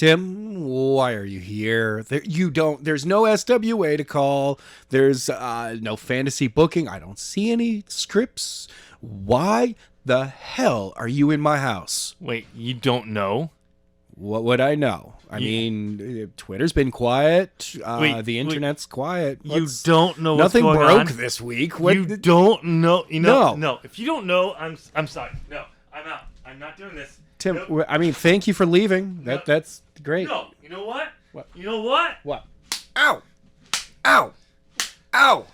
Tim, why are you here? There's no SWA to call. There's no fantasy booking. I don't see any scripts. Why the hell are you in my house? Wait, you don't know? What would I know? I mean, Twitter's been quiet. The internet's quiet. You don't know what's going on? Nothing broke this week. You don't know. No. If you don't know, I'm sorry. No, I'm out. I'm not doing this. Tim, nope. I mean, thank you for leaving. That's great. No, you know what? What? You know what? What? Ow! Ow! Ow!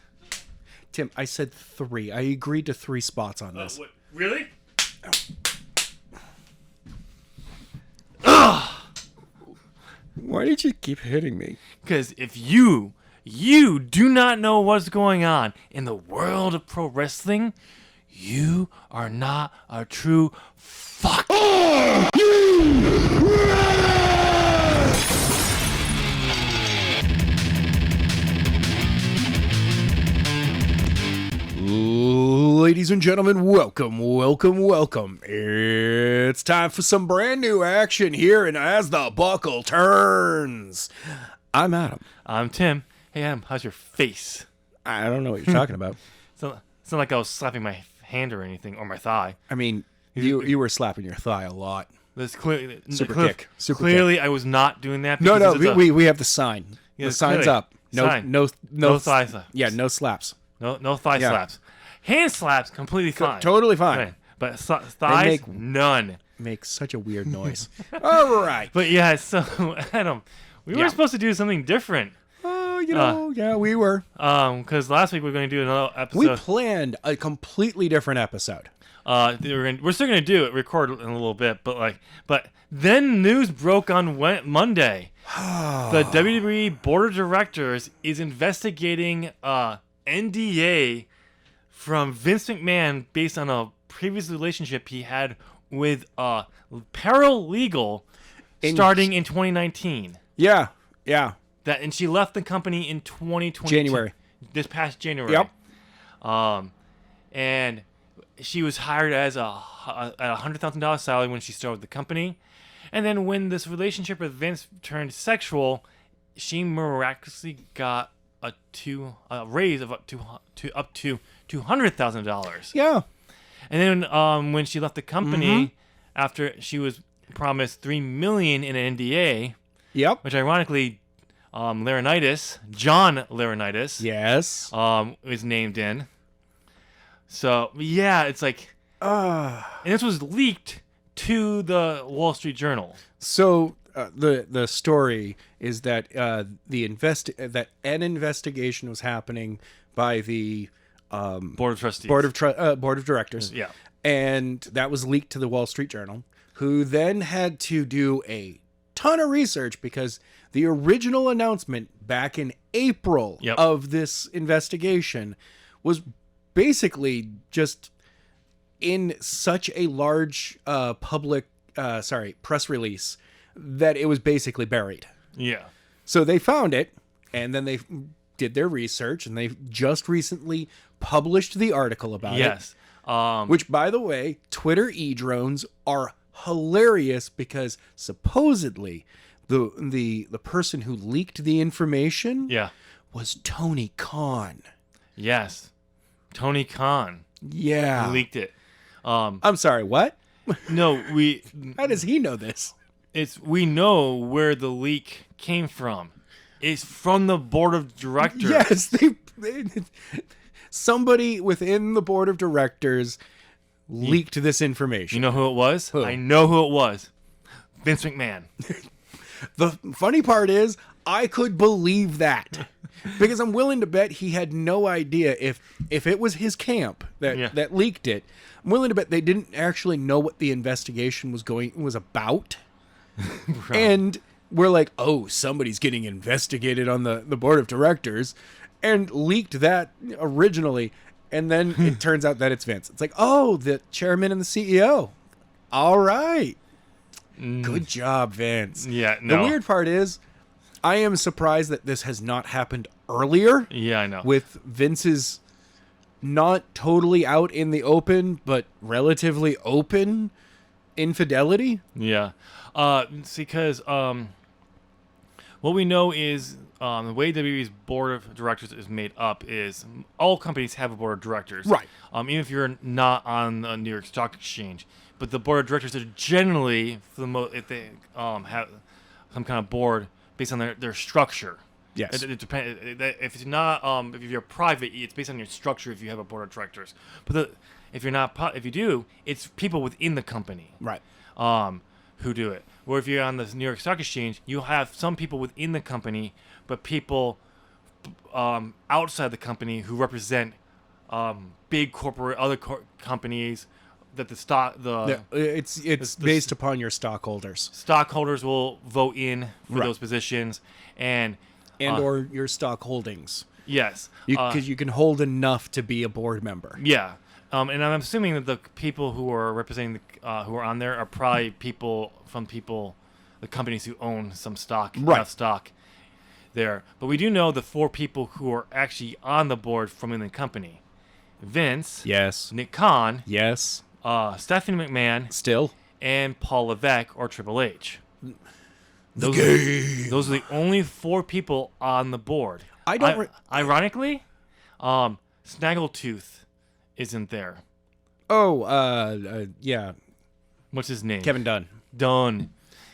Tim, I said 3. I agreed to 3 spots on this. What? Really? Ugh! Why did you keep hitting me? Because if you do not know what's going on in the world of pro wrestling, you are not a true fuck. Ladies and gentlemen, welcome. It's time for some brand new action here and As the Buckle Turns. I'm Adam. I'm Tim. Hey, Adam, how's your face? I don't know what you're talking about. It's not like I was slapping my hand or anything, or my thigh. I mean, you were slapping your thigh a lot. That's clearly Super kick. Clearly, I was not doing that. No, we have the sign. Yeah, the sign's up. No thigh slaps. Yeah, no slaps. No thigh slaps. Hand slaps, completely fine. Totally fine. Right. But thighs, none. Make such a weird noise. All right. But yeah, so Adam, we were supposed to do something different. Yeah, we were. Because last week we were going to do another episode. We planned a completely different episode. We're still going to do it, record in a little bit, but then news broke on Monday. The WWE Board of Directors is investigating NDA from Vince McMahon based on a previous relationship he had with paralegal starting in 2019. Yeah. And she left the company in 2020. January. This past January. Yep. And she was hired as a $100,000 salary when she started the company. And then when this relationship with Vince turned sexual, she miraculously got a raise of up to $200,000. Yeah. And then when she left the company after she was promised $3 million in an NDA. Yep. Which ironically, John Laurinaitis, yes, is named in. So yeah, it's like, and this was leaked to the Wall Street Journal. So the story is that that an investigation was happening by the Board of Trustees, Board of Directors. Yeah, and that was leaked to the Wall Street Journal, who then had to do a ton of research because the original announcement back in April of this investigation was basically just in such a large press release that it was basically buried. Yeah. So they found it, and then they did their research, and they just recently published the article about it. Yes. Which, by the way, Twitter e-drones are hilarious because supposedly the person who leaked the information was Tony Khan. Yes. Tony Khan. Yeah. He leaked it. I'm sorry, what? No, How does he know this? We know where the leak came from. It's from the Board of Directors. Yes, somebody within the Board of Directors leaked this information. You know who it was? Who? I know who it was. Vince McMahon. The funny part is, I could believe that. Because I'm willing to bet he had no idea if it was his camp that leaked it. I'm willing to bet they didn't actually know what the investigation was about. And we're like, oh, somebody's getting investigated on the Board of Directors, and leaked that originally. And then it turns out that it's Vince. It's like, oh, the chairman and the CEO. All right. Good job, Vince. Yeah, no. The weird part is, I am surprised that this has not happened earlier. Yeah, I know. With Vince's not totally out in the open, but relatively open infidelity. Yeah. It's because What we know is the way WWE's board of directors is made up is all companies have a board of directors. Right. Even if you're not on the New York Stock Exchange. But the board of directors are generally, for the if they have some kind of board based on their structure. Yes. It depends. If it's not, if you're private, it's based on your structure. If you have a board of directors, but if you're not, if you do, it's people within the company. Right. Who do it. Where if you're on the New York Stock Exchange, you'll have some people within the company, but people outside the company who represent big other companies that it's based upon your stockholders. Stockholders will vote in for those positions and or your stock holdings. Yes, because you can hold enough to be a board member. Yeah. And I'm assuming that the people who are representing who are on there are probably the companies who own some stock, enough stock there. But we do know the 4 people who are actually on the board from within the company: Vince, yes; Nick Khan, yes; Stephanie McMahon, still; and Paul Levesque or Triple H. Those are the only 4 people on the board. Ironically, Snaggletooth isn't there. Oh, yeah. What's his name? Kevin Dunn. Dunn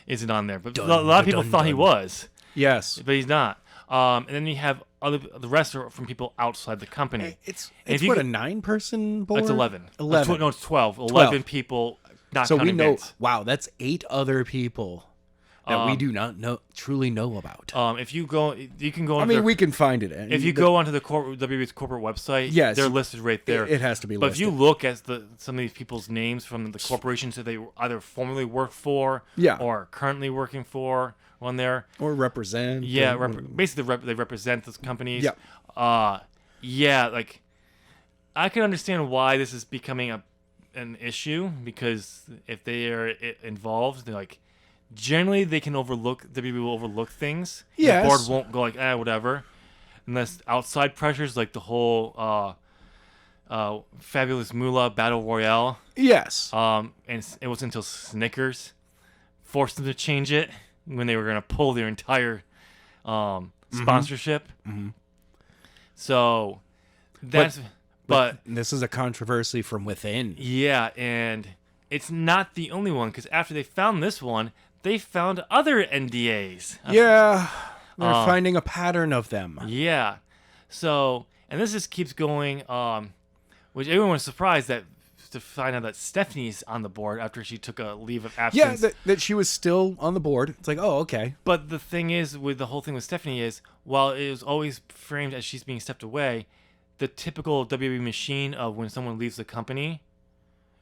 isn't on there, but a lot of people thought he was. Yes, but he's not. And then you have the rest are from people outside the company. It's a 9-person board. It's 11. 11. No, it's 12. 11 people. Not so we know. Vince. Wow, that's 8 other people that we do not truly know about. If you go, you can go. I mean, we can find it. If you go onto the WWE's corporate website, yes, they're listed right there. It has to be listed. But if you look at some of these people's names from the corporations that they either formerly worked for, or currently working for on there, or represent, basically they represent those companies. Yeah, like I can understand why this is becoming an issue, because if they are involved, they're like. Generally, they can WWE will overlook things. Yes. The board won't go like, whatever. Unless outside pressures, like the whole Fabulous Moolah Battle Royale. Yes. And it wasn't until Snickers forced them to change it when they were going to pull their entire sponsorship. Mm-hmm. So, that's... But this is a controversy from within. Yeah, and it's not the only one, because after they found this one... They found other NDAs. Yeah, they're finding a pattern of them. Yeah, so and this just keeps going. Which everyone was surprised to find out that Stephanie's on the board after she took a leave of absence. Yeah, that she was still on the board. It's like, oh, okay. But the thing is, with the whole thing with Stephanie is, while it was always framed as she's being stepped away, the typical WWE machine of when someone leaves the company,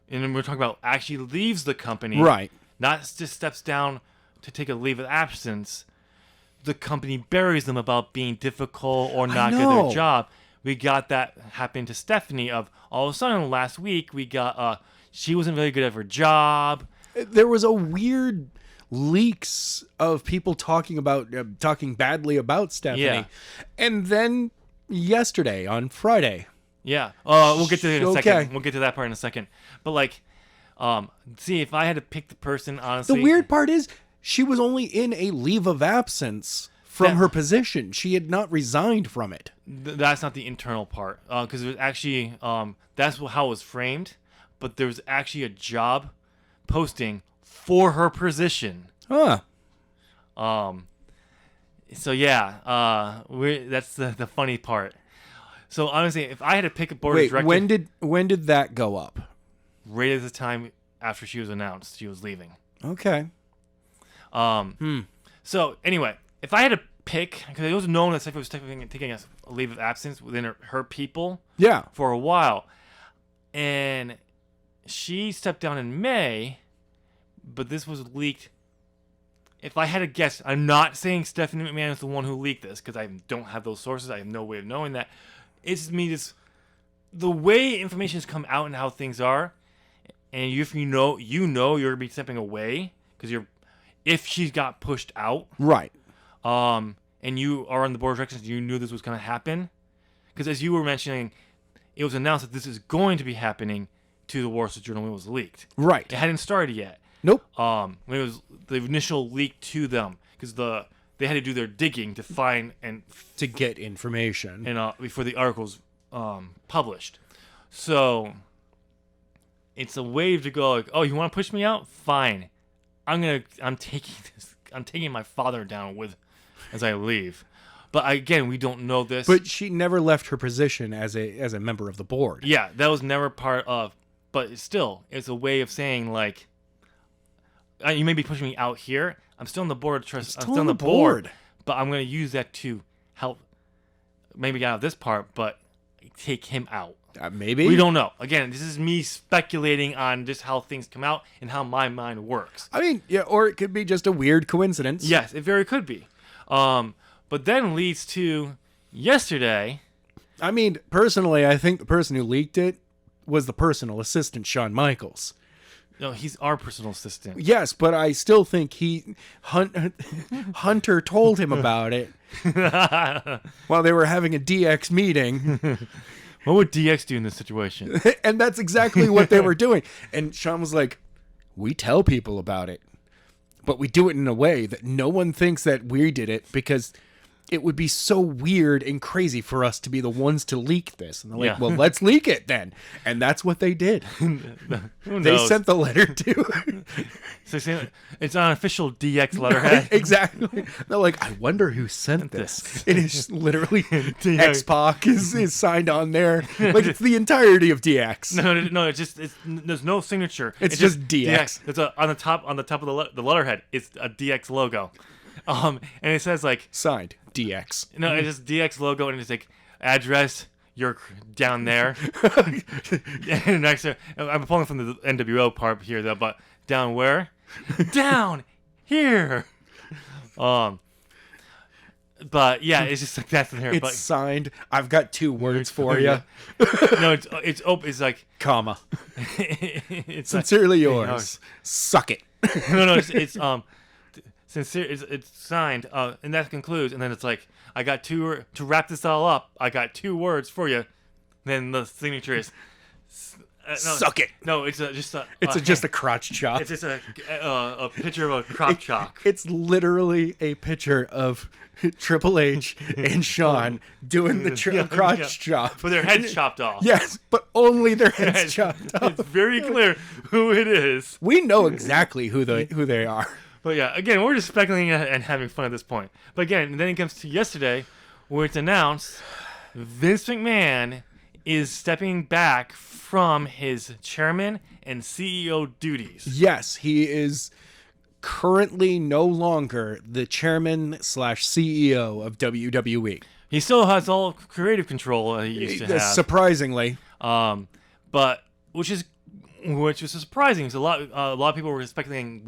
and we're talking about actually leaves the company, right? Not just steps down to take a leave of absence. The company buries them about being difficult or not good at their job. We got that happen to Stephanie. Of all of a sudden last week, we got she wasn't very good at her job. There was a weird leaks of people talking badly about Stephanie, and then yesterday on Friday. Yeah. We'll get to it in a second. We'll get to that part in a second. But like. See, if I had to pick the person, honestly... The weird part is, she was only in a leave of absence from her position. She had not resigned from it. That's not the internal part. Because it was actually... that's how it was framed. But there was actually a job posting for her position. Huh. So, yeah. That's the funny part. So, honestly, if I had to pick a board of directors... when did that go up? Right at the time after she was announced she was leaving. Okay. So anyway, if I had to pick, because it was known that Stephanie was taking a leave of absence within her people. Yeah. For a while, and she stepped down in May, but this was leaked. If I had to guess, I'm not saying Stephanie McMahon is the one who leaked this, because I don't have those sources. I have no way of knowing that. It's the way information has come out and how things are. And if you know you're gonna be stepping away because if she got pushed out, right? And you are on the board of directors, you knew this was gonna happen, because as you were mentioning, it was announced that this is going to be happening to the Wall Street Journal when it was leaked. Right. It hadn't started yet. Nope. When it was the initial leak to them, because the they had to do their digging to find and to get information and before the article's published. So it's a way to go like, oh, you want to push me out? Fine. I'm taking my father down with as I leave. But again, we don't know this. But she never left her position as a member of the board. Yeah, that was never part of. But still, it's a way of saying like, you may be pushing me out here. I'm still on the board of trust. I'm still on the board. But I'm going to use that to help maybe get out of this part, but take him out. Maybe. We don't know. Again, this is me speculating on just how things come out and how my mind works. I mean, yeah, or it could be just a weird coincidence. Yes, it very could be. But then leads to yesterday. I mean, personally, I think the person who leaked it was the personal assistant, Shawn Michaels. No, he's our personal assistant. Yes, but I still think Hunter told him about it while they were having a DX meeting. What would DX do in this situation? And that's exactly what they were doing. And Shawn was like, we tell people about it, but we do it in a way that no one thinks that we did it because it would be so weird and crazy for us to be the ones to leak this. And they're like, well, let's leak it then. And that's what they did. They sent the letter to... So it's on official DX letterhead. Exactly. They're like, I wonder who sent this. It is literally X-Pac is signed on there. Like it's the entirety of DX. No, there's no signature. It's just DX. It's on the top of the letterhead. It's a DX logo. And it says like signed DX. No, it's just DX logo, and it's like address. You're down there. And next, I'm pulling from the NWO part here though, but down where? Down here. But yeah, it's just like that's in here. It's signed. I've got 2 words for you. No, it's like comma. It's sincerely yours. Suck it. No, it's sincere. It's signed, and that concludes. And then it's like, I got 2 to wrap this all up. I got 2 words for you. Then the signature is suck it. No, it's just a crotch chop. It's just a picture of a crop chalk. It's literally a picture of Triple H and Shawn doing the crotch chop. With their heads chopped off. Yes, but only their heads chopped off. It's very clear who it is. We know exactly who they are. But yeah, again, we're just speculating and having fun at this point. But again, then it comes to yesterday, where it's announced Vince McMahon is stepping back from his chairman and CEO duties. Yes, he is currently no longer the chairman / CEO of WWE. He still has all creative control he used to have. Surprisingly. But which was surprising. So a lot of people were speculating,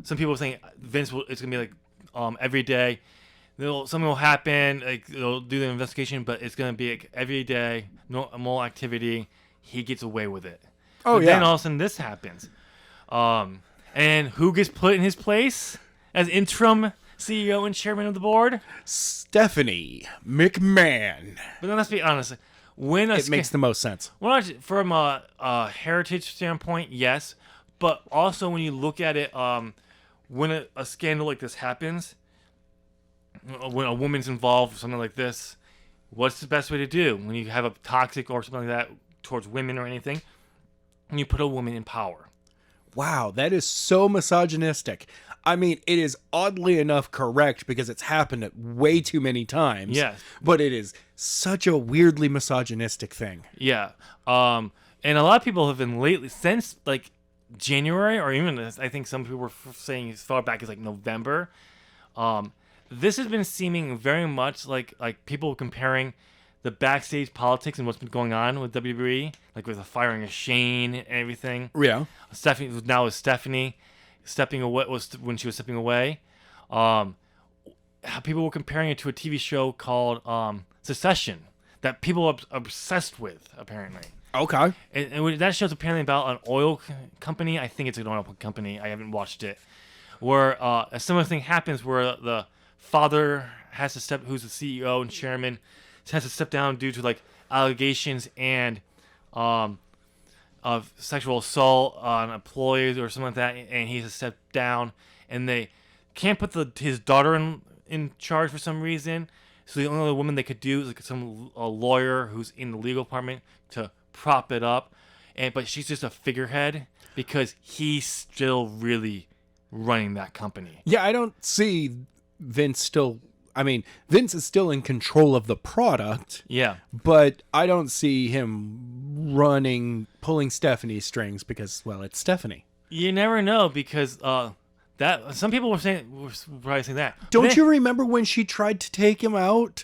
some people were saying it's gonna be like every day. Something will happen. Like they'll do the investigation, but it's gonna be like every day, more activity. He gets away with it. Oh, but then all of a sudden this happens. And who gets put in his place as interim CEO and chairman of the board? Stephanie McMahon. But then let's be honest. It makes the most sense. Well, from a heritage standpoint, yes. But also when you look at it, when a scandal like this happens, when a woman's involved, something like this, what's the best way to do when you have a toxic or something like that towards women or anything? And you put a woman in power. Wow, that is so misogynistic. I mean, it is oddly enough correct because it's happened way too many times. Yes. But it is such a weirdly misogynistic thing. Yeah. And a lot of people have been lately, since like January, or even I think some people were saying as far back as like November, this has been seeming very much like people comparing the backstage politics and what's been going on with WWE, like with the firing of Shane and everything. Yeah. Stephanie stepping away when she was stepping away. How people were comparing it to a TV show called Succession that people are obsessed with, apparently. Okay. And that show's apparently about an oil company. I think it's an oil company. I haven't watched it. Where a similar thing happens where the father has to who's the CEO and chairman, has to step down due to like allegations and of sexual assault on employees or something like that, and he has to step down, and they can't put his daughter in charge for some reason. So the only other woman they could do is like a lawyer who's in the legal department to prop it up, but she's just a figurehead because he's still really running that company. Yeah, I don't see Vince still. I mean, Vince is still in control of the product. Yeah, but I don't see him pulling Stephanie's strings because, well, it's Stephanie. You never know because that some people were probably saying that. Don't you remember when she tried to take him out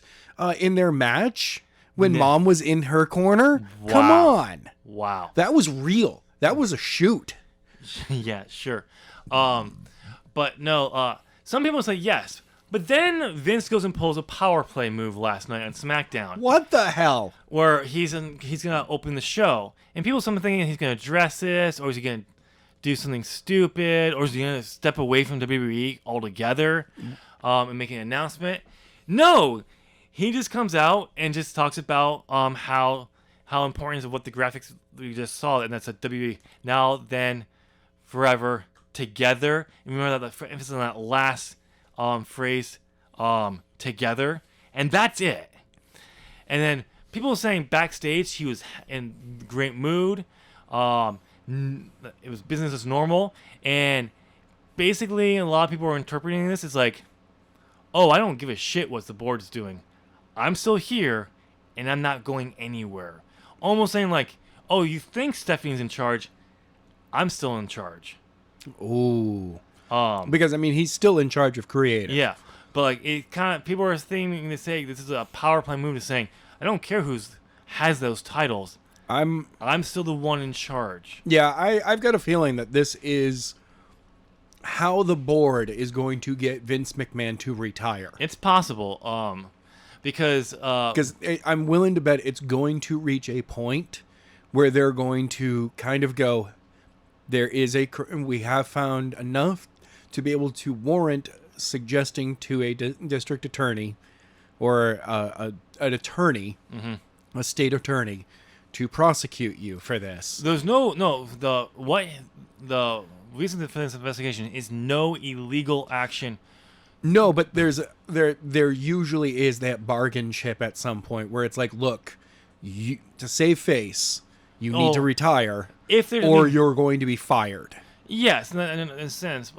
in their match when Mom was in her corner? Wow. Come on. Wow. That was real. That was a shoot. Yeah, sure. But no, some people say yes. But then Vince goes and pulls a power play move last night on SmackDown. What the hell? Where he's gonna open the show, and people some thinking he's gonna address this, or is he gonna do something stupid, or is he gonna step away from WWE altogether, and make an announcement? No, he just comes out and just talks about how important is what the graphics we just saw, and that's a WWE now then forever together. And remember that the emphasis on that last phrase together, and that's it. And then people were saying backstage he was in great mood. It was business as normal, and basically a lot of people are interpreting this as like, oh, I don't give a shit what the board's doing. I'm still here, and I'm not going anywhere. Almost saying like, oh, you think Stephanie's in charge? I'm still in charge. Ooh. Because I mean, he's still in charge of creative. Yeah, but like it kind of people are thinking to say this is a power play move to saying I don't care has those titles. I'm still the one in charge. Yeah, I've got a feeling that this is how the board is going to get Vince McMahon to retire. It's possible, because I'm willing to bet it's going to reach a point where they're going to kind of go, we have found enough to be able to warrant suggesting to a district attorney or an attorney, a state attorney, to prosecute you for this. There's the reason for this investigation is no illegal action. No, but there usually is that bargain chip at some point where it's like, look, to save face, you need to retire, or you're going to be fired. Yes, in a sense.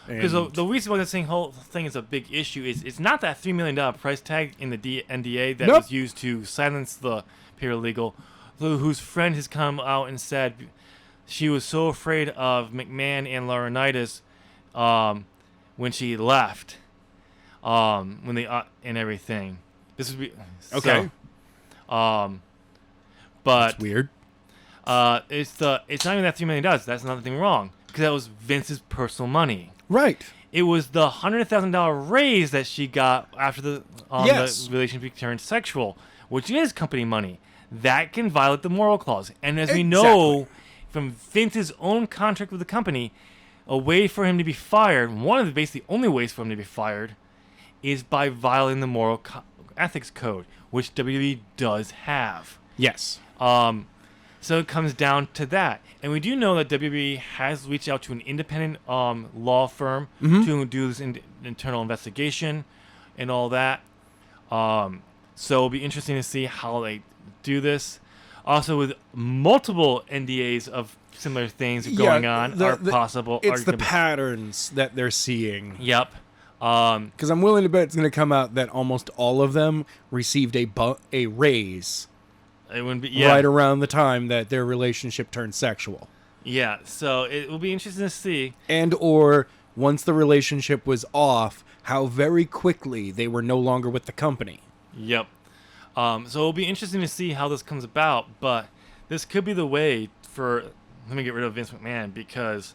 Because the reason why this whole thing is a big issue is it's not that $3 million price tag in the NDA that was used to silence the paralegal, whose friend has come out and said she was so afraid of McMahon and Laurinaitis when she left, when they and everything. This would be okay. But that's weird. It's not even that $3 million. That's another thing wrong because that was Vince's personal money. Right. It was the $100,000 raise that she got after the relationship turned sexual, which is company money. That can violate the moral clause. And as we know from Vince's own contract with the company, a way for him to be fired, one of the basically only ways for him to be fired, is by violating the moral ethics code, which WWE does have. Yes. So it comes down to that. And we do know that WWE has reached out to an independent law firm to do this internal investigation and all that. So it'll be interesting to see how they do this. Also, with multiple NDAs of similar things going on are possible. It's the patterns that they're seeing. Yep. Because I'm willing to bet it's going to come out that almost all of them received a raise. It wouldn't be right around the time that their relationship turned sexual. Yeah, so it will be interesting to see. And or once the relationship was off, how very quickly they were no longer with the company. Yep. So it'll be interesting to see how this comes about, but this could be the way for let me get rid of Vince McMahon because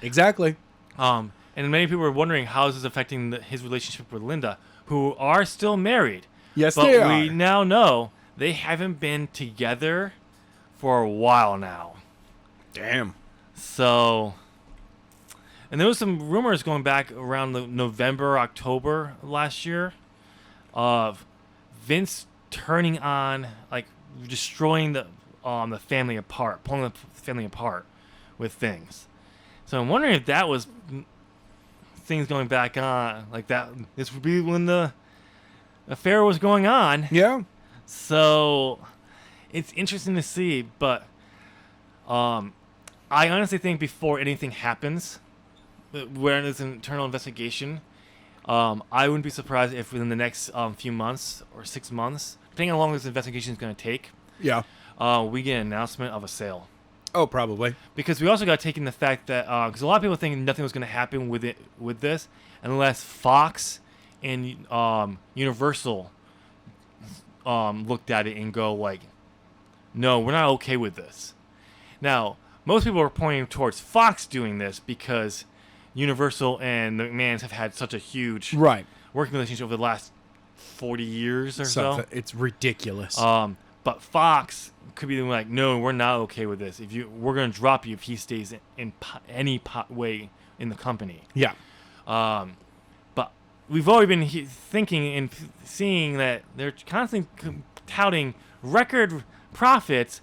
exactly. And many people are wondering how is this affecting his relationship with Linda, who are still married. Yes, they are. But we now know they haven't been together for a while now. Damn. So, and there was some rumors going back around the November, October last year of Vince turning on, like destroying the family apart, pulling the family apart with things. So I'm wondering if that was things going back on like that. This would be when the affair was going on. Yeah. So it's interesting to see, but I honestly think before anything happens, where there's an internal investigation, I wouldn't be surprised if within the next few months or 6 months, depending on how long this investigation is going to take, Yeah. we get an announcement of a sale. Oh, probably. Because we also got to take in the fact that because a lot of people think nothing was going to happen with this unless Fox and Universal looked at it and go like, no, we're not okay with this. Now, most people are pointing towards Fox doing this because Universal and the McMahons have had such a huge working relationship over the last 40 years or so. It's ridiculous. But Fox could be like, no, we're not okay with this. We're going to drop you if he stays in any way in the company. Yeah. But we've already been thinking and seeing that they're constantly touting record profits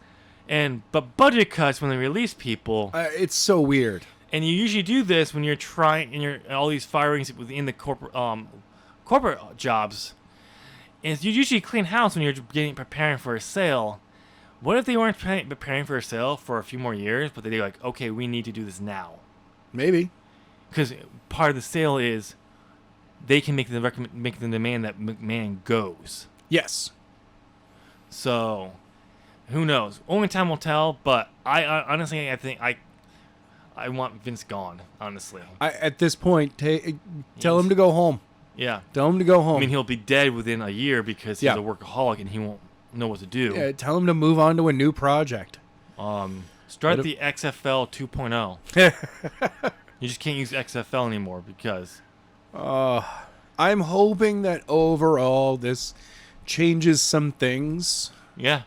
but budget cuts when they release people. It's so weird. And you usually do this when you're trying in all these firings within the corporate jobs. And you usually clean house when you're preparing for a sale. What if they weren't preparing for a sale for a few more years, but they're like, okay, we need to do this now? Maybe. Because part of the sale is they can make the demand that McMahon goes. Yes. So, who knows? Only time will tell. But I honestly, I think I want Vince gone. Honestly, at this point, tell him to go home. Yeah. Tell him to go home. I mean, he'll be dead within a year because he's a workaholic and he won't know what to do. Yeah, tell him to move on to a new project. Start the XFL 2.0. You just can't use XFL anymore because... I'm hoping that overall this changes some things. Yeah.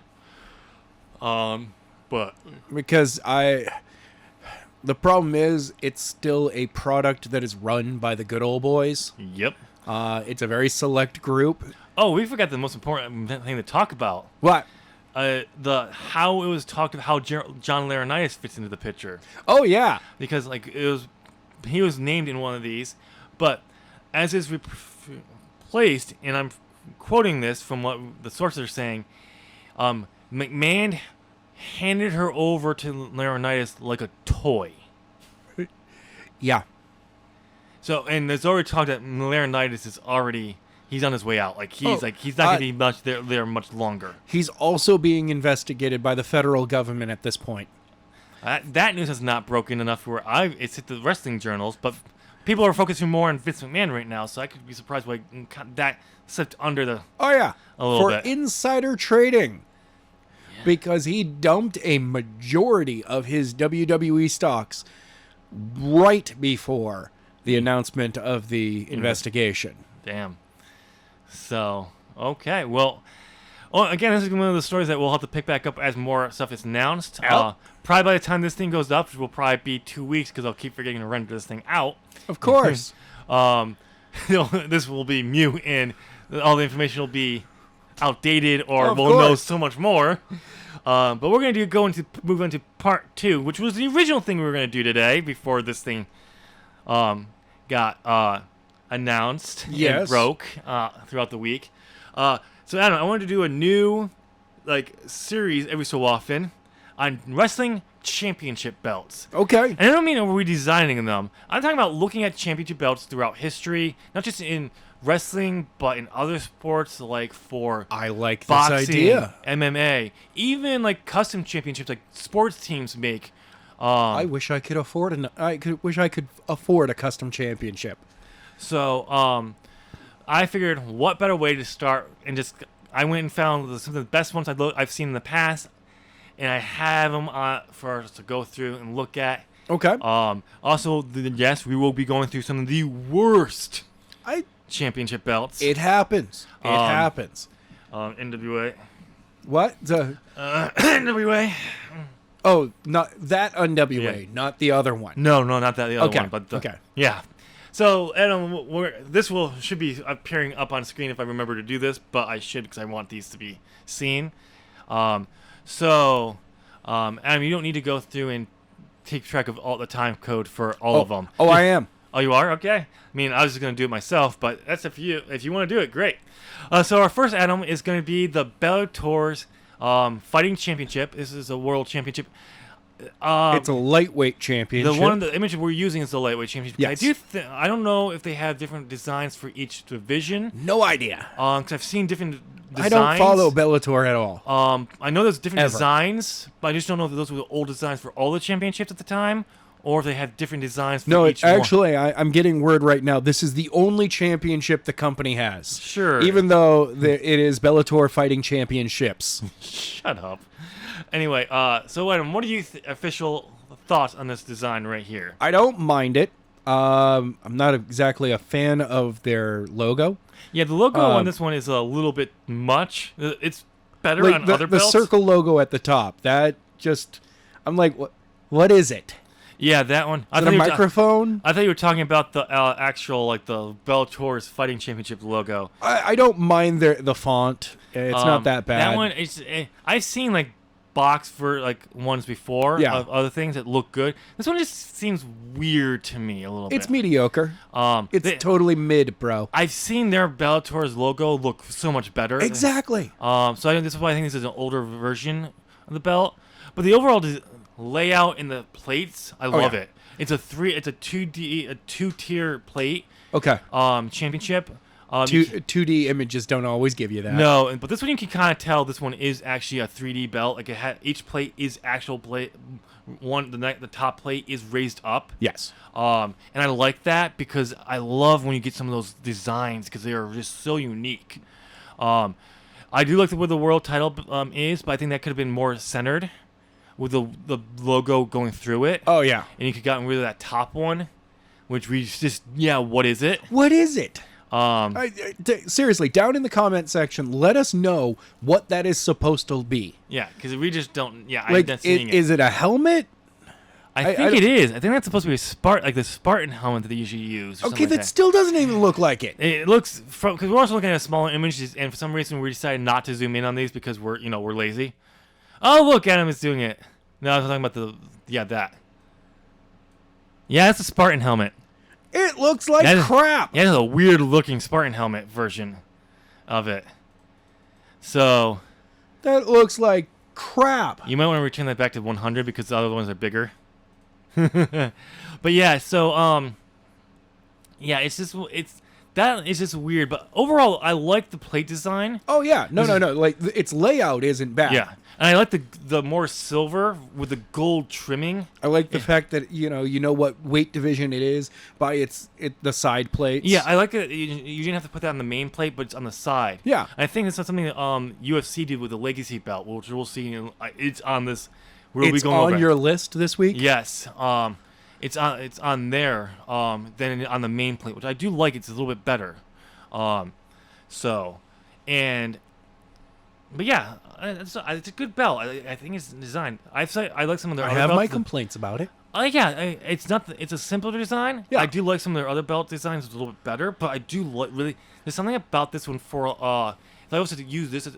But... Because the problem is it's still a product that is run by the good old boys. Yep. It's a very select group. Oh, we forgot the most important thing to talk about. What? How it was talked about how John Laurinaitis fits into the picture. Oh yeah, because he was named in one of these, but as is replaced, and I'm quoting this from what the sources are saying, McMahon handed her over to Laurinaitis like a toy. Yeah. So, and there's already talk that Laurinaitis is already, he's on his way out. Like, he's not going to be much there much longer. He's also being investigated by the federal government at this point. That news has not broken enough where it's hit the wrestling journals, but people are focusing more on Vince McMahon right now, so I could be surprised why that slipped under the... Oh, yeah. A little bit. For insider trading. Yeah. Because he dumped a majority of his WWE stocks right before the announcement of the investigation. Damn. So, okay. Well, again, this is one of the stories that we'll have to pick back up as more stuff is announced. Probably by the time this thing goes up, which will probably be 2 weeks because I'll keep forgetting to render this thing out. Of course. This will be mute and all the information will be outdated or we'll know so much more. But we're going to move on to part 2, which was the original thing we were going to do today before this thing got announced and broke throughout the week. So Adam, I wanted to do a new series every so often on wrestling championship belts. Okay. And I don't mean redesigning them. I'm talking about looking at championship belts throughout history, not just in wrestling, but in other sports I like boxing, this idea. MMA, even like custom championships like sports teams make. I wish I could afford a custom championship. So, I figured what better way to start and I went and found some of the best ones I've seen in the past, and I have them for us to go through and look at. Okay. Also, yes, we will be going through some of the worst championship belts. It happens. It happens. NWA. What? NWA. Oh, not that NWA, not the other one. No, not that the other one. But okay. Yeah. So, Adam, this should be appearing up on screen if I remember to do this, but I should because I want these to be seen. Adam, you don't need to go through and keep track of all the time code for all of them. Oh, I am. Oh, you are? Okay. I mean, I was just going to do it myself, but that's if you want to do it, great. So our first item is going to be the Bellator's Fighting Championship. This is a world championship. It's a lightweight championship. The image we're using is the lightweight championship. Yes. I don't know if they have different designs for each division. No idea. Because I've seen different designs. I don't follow Bellator at all. I know there's different designs, but I just don't know if those were the old designs for all the championships at the time, or if they have different designs for each one. Actually, I'm getting word right now. This is the only championship the company has. Sure. Even though it is Bellator Fighting Championships. Shut up. Anyway, so Adam, what are your official thoughts on this design right here? I don't mind it. I'm not exactly a fan of their logo. Yeah, the logo on this one is a little bit much. It's better on other belts. The circle logo at the top. That just... I'm like, what is it? Yeah, that one. Is it a microphone? I thought you were talking about the actual, like, the Bellator's Fighting Championship logo. I don't mind the font. It's not that bad. That one, I've seen, like, box for like ones before of other things that look good. This one just seems weird to me a little bit. It's mediocre. It's totally mid, bro. I've seen their Bellator's logo look so much better. Exactly. So this is why I think this is an older version of the belt. But the overall layout in the plates, I love it. It's a 2-tier plate. Okay. Championship. 2D images don't always give you that. No, but this one you can kind of tell this one is actually a 3D belt. Like each plate is actual plate. The top plate is raised up. Yes. And I like that because I love when you get some of those designs because they are just so unique. I do like where the world title is, but I think that could have been more centered with the logo going through it. Oh yeah. And you could gotten rid of that top one, which we just what is it? What is it? Seriously, down in the comment section, let us know what that is supposed to be. Yeah, because we just don't. Yeah, like, I'm not seeing it. Is it a helmet? I think it is. I think that's supposed to be the Spartan helmet that they usually use. Okay, that still doesn't even look like it. It looks because we're also looking at a smaller image, and for some reason we decided not to zoom in on these because we're lazy. Oh, look, Adam is doing it. No, I was talking about that. Yeah, it's a Spartan helmet. It looks like crap. Yeah, it's a weird-looking Spartan helmet version of it. So that looks like crap. You might want to return that back to 100 because the other ones are bigger. But yeah, so it's just weird. But overall, I like the plate design. Oh yeah, no. Like its layout isn't bad. Yeah. And I like the more silver with the gold trimming. I like the fact that you know what weight division it is by the side plates. Yeah, I like it. You didn't have to put that on the main plate, but it's on the side. Yeah, and I think that's something that UFC did with the Legacy belt, which we'll see. It's on this. It's on your list this week. Yes. It's on there. Than on the main plate, which I do like. It's a little bit better. But yeah, it's a good belt. I think it's designed. I like some of their. I have my complaints about it. It's not. It's a simpler design. Yeah. I do like some of their other belt designs a little bit better, but I do really. There's something about this one for. If I was to use this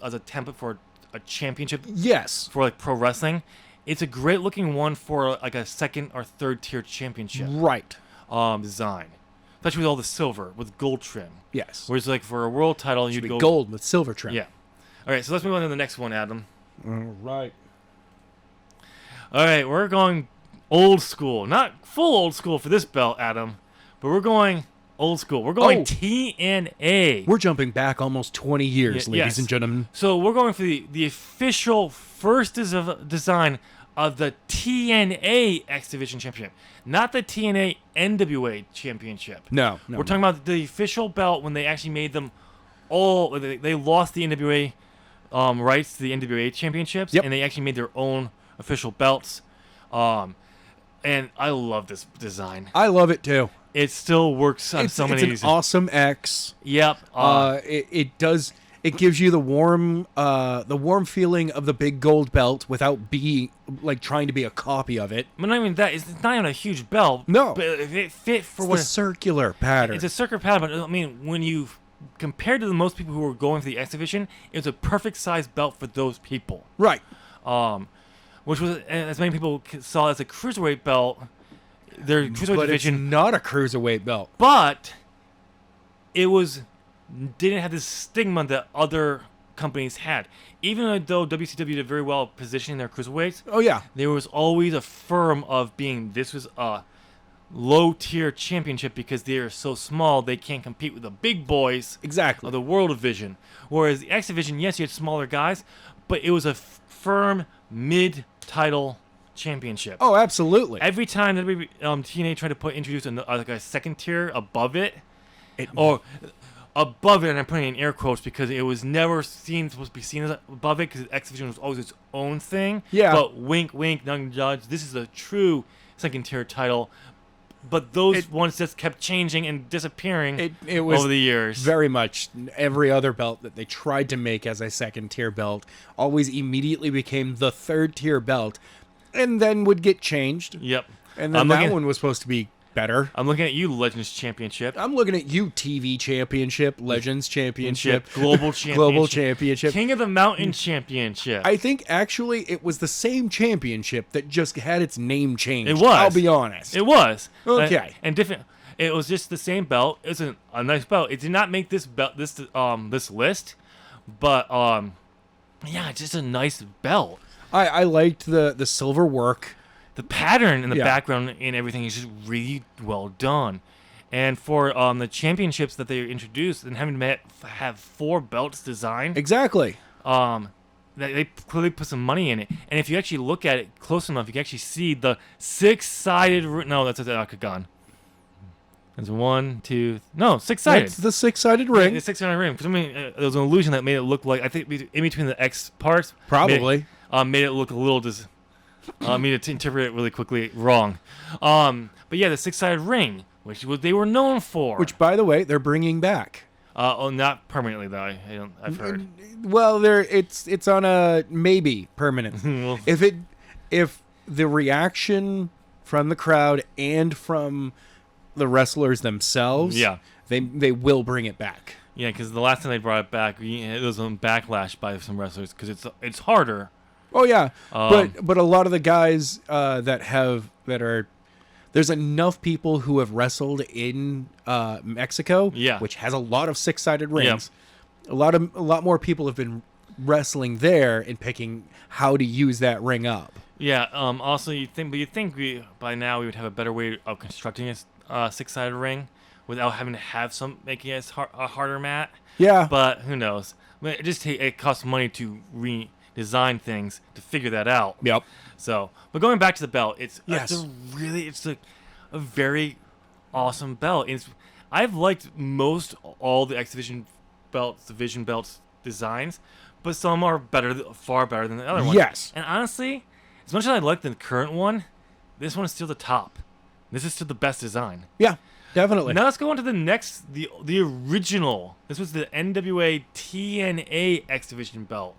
as a template for a championship. Yes. For like pro wrestling, it's a great looking one for like a second or third tier championship. Right. Design. Especially with all the silver with gold trim. Yes. Whereas like for a world title, you'd go gold with silver trim. Yeah. All right, so let's move on to the next one, Adam. All right, we're going old school. Not full old school for this belt, Adam, but we're going old school. We're going TNA. We're jumping back almost 20 years, ladies and gentlemen. So we're going for the official first design of the TNA X Division Championship, not the TNA NWA Championship. No. We're talking about the official belt when they actually made them all. They lost the NWA rights to the NWA championships, and they actually made their own official belts. And I love this design. I love it too. It still works on so many. It's an awesome X. Yep. It does. It gives you the warm feeling of the big gold belt without being like trying to be a copy of it. But not even that. It's not even a huge belt. No. But it fit for the circular pattern. It's a circular pattern. But I mean, when you compared to the most people who were going for the X Division, it was a perfect size belt for those people. Right. Which was, as many people saw as a cruiserweight belt, their cruiserweight but division. it's not a cruiserweight belt. But it didn't have this stigma that other companies had. Even though WCW did very well positioning their cruiserweights, Oh yeah, there was always a firm of being this was a low-tier championship because they are so small they can't compete with the big boys exactly. of the World Division. Whereas the X Division, yes, you had smaller guys, but it was a firm mid-title championship. Oh, absolutely. Every time that TNA tried to introduce like a second tier above it, It- or above it, and I'm putting in air quotes because it was never supposed to be seen as above it because X Division was always its own thing. Yeah. But wink, wink, none judge. This is a true second tier title. But those ones just kept changing and disappearing It was over the years. very much every other belt that they tried to make as a second tier belt always immediately became the third tier belt, and then would get changed. Yep. And then that one was supposed to be better. I'm looking at you, Legends Championship. I'm looking at you, TV Championship, Legends Championship, Global Championship. Global Championship. King of the Mountain Championship. I think actually it was the same championship that just had its name changed. It was. I'll be honest. It was. Okay. And different. It was just the same belt. It was a nice belt. It did not make this belt this list, but yeah, just a nice belt. I liked the silver work. The pattern in the Yeah. background and everything is just really well done. And for the championships that they introduced and having to have 4 belts designed, Exactly. they clearly put some money in it. And if you actually look at it close enough, you can actually see the 6-sided. No, that's an octagon. There's 6-sided. It's the 6-sided ring. The 6-sided ring. For me, there was an illusion that made it look like, I think in between the X parts, Probably. made it look a little me to interpret it really quickly wrong. But yeah, the 6-sided ring, which they were known for. Which, by the way, they're bringing back. Not permanently though. I've heard. Well, it's on a maybe permanent. Well, if the reaction from the crowd and from the wrestlers themselves, Yeah. they will bring it back. Yeah, because the last time they brought it back, it was a backlash by some wrestlers because it's harder. Oh yeah, but a lot of the guys there's enough people who have wrestled in Mexico, Yeah. which has a lot of 6-sided rings. A lot more people have been wrestling there and picking how to use that ring up. Yeah. Also, you'd think by now we would have a better way of constructing a 6-sided ring without having to have making it a harder mat. Yeah, But who knows? I mean, it costs money to redesign things to figure that out. yep. So, but going back to the belt, it's Yes. it's a very awesome belt. I've liked all the X Division division belts designs, but some are far better than the other ones. Yes. And honestly, as much as I like the current one, this one is still the top. This is still the best design. Yeah, definitely. Now let's go on to the next, the original. This was the NWA TNA X Division belt.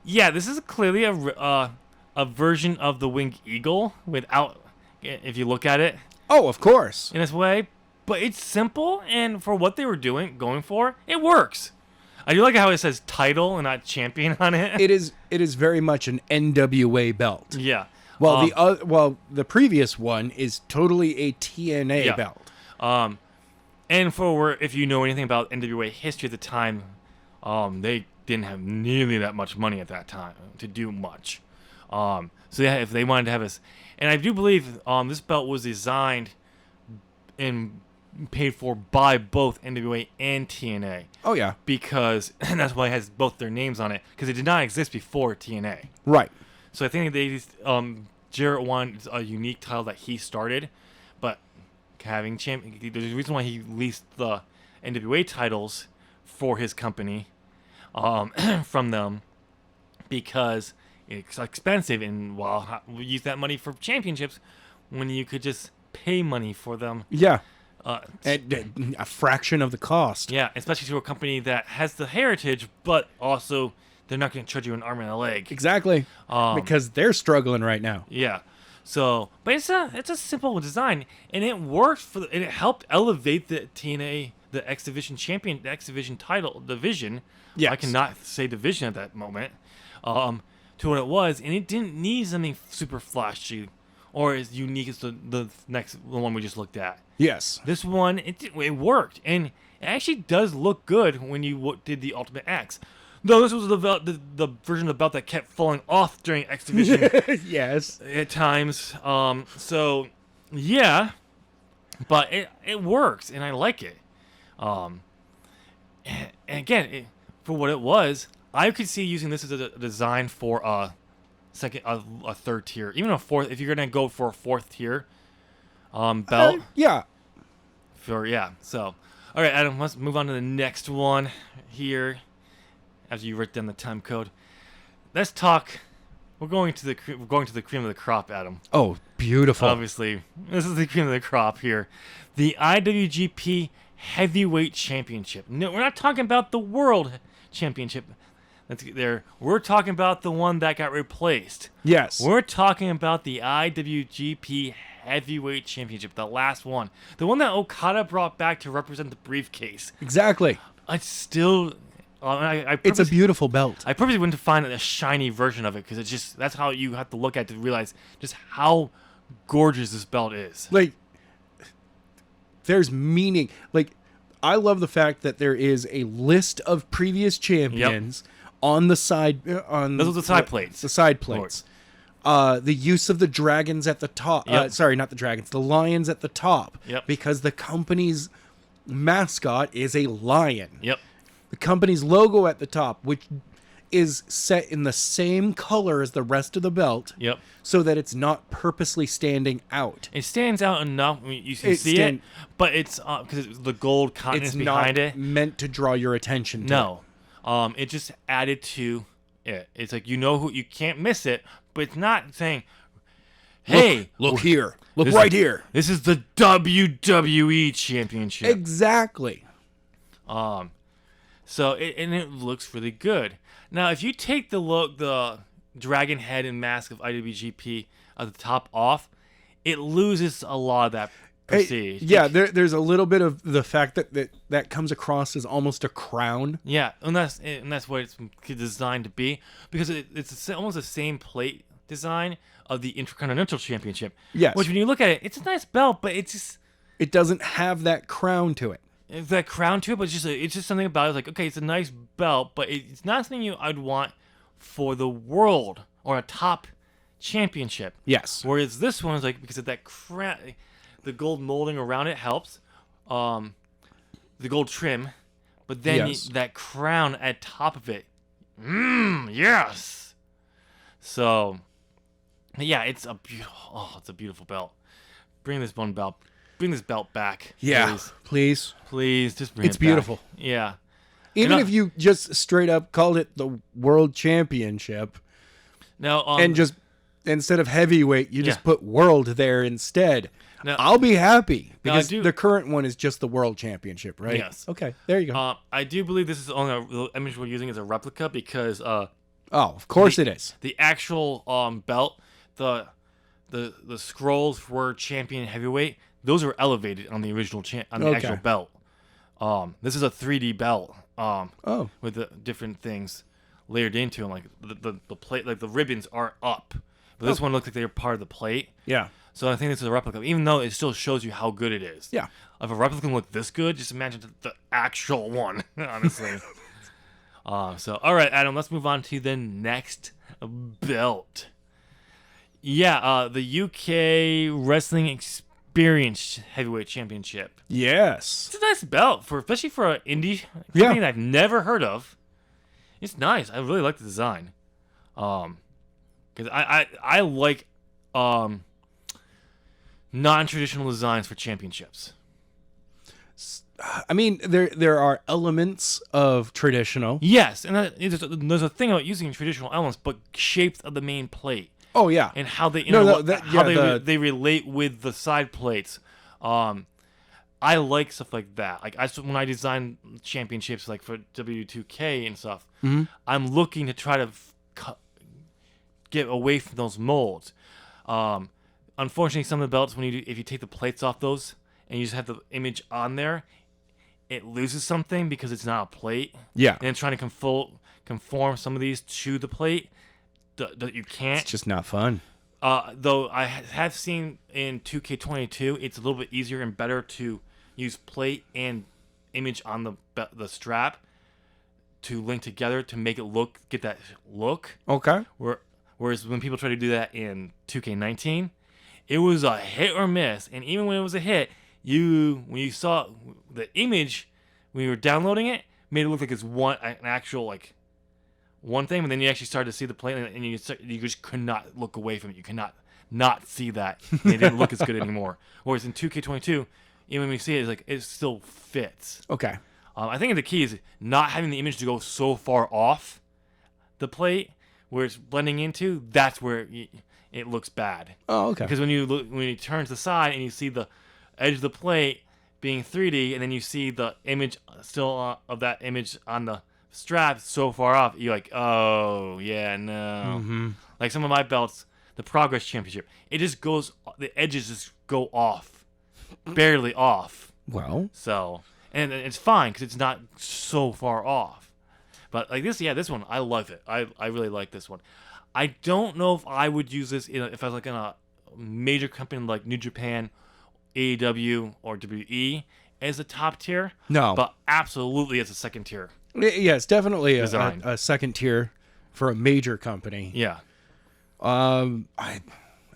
Yeah, this is clearly a version of the Winged Eagle without, if you look at it Oh, of course. in this way, but it's simple, and for what they were going for, it works. I do like how it says title and not champion on it. It is very much an NWA belt. Yeah. While the previous one is totally a TNA Yeah. belt. And if you know anything about NWA history at the time, they didn't have nearly that much money at that time to do much. So yeah, if they wanted to have us, and I do believe this belt was designed and paid for by both NWA and TNA, Oh yeah. because and that's why it has both their names on it, because it did not exist before TNA. Right. So I think Jarrett wanted a unique title that he started, but having there's a reason why he leased the NWA titles for his company from them, because it's expensive, and we use that money for championships when you could just pay money for them. Yeah. At a fraction of the cost. Yeah, especially to a company that has the heritage, but also they're not going to charge you an arm and a leg. Exactly. Because they're struggling right now. Yeah. So, but it's a simple design, and it worked and it helped elevate the TNA, the X Division champion, the X Division title division. Yes. I cannot say division at that moment. To what it was, and it didn't need something super flashy or as unique as the one we just looked at. Yes. This one, it worked, and it actually does look good when you did the Ultimate X. Though this was the version of the belt that kept falling off during X Division. Yes. At times. So, yeah. But it works, and I like it. And again, for what it was, I could see using this as a design for a third tier, even a fourth. If you're gonna go for a fourth tier belt, yeah. So, all right, Adam, let's move on to the next one here. After you write down the time code, let's talk. We're going to the cream of the crop, Adam. Oh, beautiful! Obviously, this is the cream of the crop here. The IWGP Heavyweight Championship. No, we're not talking about the World Championship. We're talking about the one that got replaced. Yes. We're talking about the IWGP Heavyweight Championship, the last one. The one that Okada brought back to represent the briefcase. Exactly. It's a beautiful belt. I purposely went to find a shiny version of it because that's how you have to look at it to realize just how gorgeous this belt is. Like, there's meaning. Like, I love the fact that there is a list of previous champions on the side. Those are the side plates. The side plates. The use of the dragons at the top. Sorry, not the dragons. The lions at the top. Yep. Because the company's mascot is a lion. Yep. The company's logo at the top, which is set in the same color as the rest of the belt. Yep. So that it's not purposely standing out. It stands out enough when you can see it, but it's because the gold cotton is behind it. It's not meant to draw your attention to it. No. It just added to it. It's like, who you can't miss it, but it's not saying, hey, look here. Look right here. This is the WWE Championship. Exactly. So it looks really good. Now, if you take the dragon head and mask of IWGP at the top off, it loses a lot of that prestige. There's a little bit of the fact that comes across as almost a crown. Yeah, and that's what it's designed to be, because it's almost the same plate design of the Intercontinental Championship. Yes. Which, when you look at it, it's a nice belt, but it doesn't have that crown to it. It's that crown to it, but it's just something about it. It's like, okay, it's a nice belt, but it's not something I'd want for the world or a top championship. Yes. Whereas this one is like, because of that crown, the gold molding around it helps, the gold trim, but then that crown at top of it, yes. So, yeah, it's a beautiful belt. Bring this belt back. Yeah, please. Just bring it back. It's beautiful. Yeah. Even if you just straight up called it the World Championship, now and just instead of heavyweight, you just put World there instead. Now, I'll be happy, because the current one is just the World Championship, right? Yes. Okay, there you go. I do believe this is only the image we're using is a replica, because of course it is. The actual belt, the scrolls for champion heavyweight, those were elevated on the original actual belt. This is a 3D belt. With the different things layered into them, like the plate, like the ribbons are up, but this one looks like they're part of the plate. Yeah. So I think this is a replica, even though it still shows you how good it is. Yeah. If a replica can look this good, just imagine the actual one. Honestly. So all right, Adam, let's move on to the next belt. Yeah. The UK Wrestling Experience Heavyweight Championship. Yes. It's a nice belt, especially for an indie company that I've never heard of. It's nice. I really like the design. Because I like non-traditional designs for championships. I mean, there are elements of traditional. Yes, and there's a thing about using traditional elements, but shapes of the main plate. Oh yeah, and how they they relate with the side plates. I like stuff like that. Like when I design championships, like for W2K and stuff, I'm looking to try to get away from those molds. Unfortunately, some of the belts, if you take the plates off those and you just have the image on there, it loses something because it's not a plate. Yeah, and then trying to conform some of these to the plate. That you can't. It's just not fun. Though I have seen in 2K22, it's a little bit easier and better to use plate and image on the strap to link together to make it get that look. Okay. Whereas when people try to do that in 2K19, it was a hit or miss. And even when it was a hit, when you saw the image when you were downloading it, made it look like it's an actual like one thing, but then you actually started to see the plate, and you just could not look away from it. You cannot not see that. And it didn't look as good anymore. Whereas in 2K22, even when you see it, it's like it still fits. Okay. I think the key is not having the image to go so far off the plate where it's blending into. That's where it looks bad. Oh, okay. Because when you turn to the side and you see the edge of the plate being 3D, and then you see the image still of that image on the strap so far off, you're like, oh yeah, no. Mm-hmm. Like some of my belts, the Progress Championship, it just goes, the edges just go off, barely off. Well, so, and it's fine because it's not so far off. But like this one, I love it. I really like this one. I don't know if I would use this if I was like in a major company like New Japan, AEW, or WWE as a top tier. No, but absolutely as a second tier. Yeah, it's definitely a second tier for a major company. Yeah. I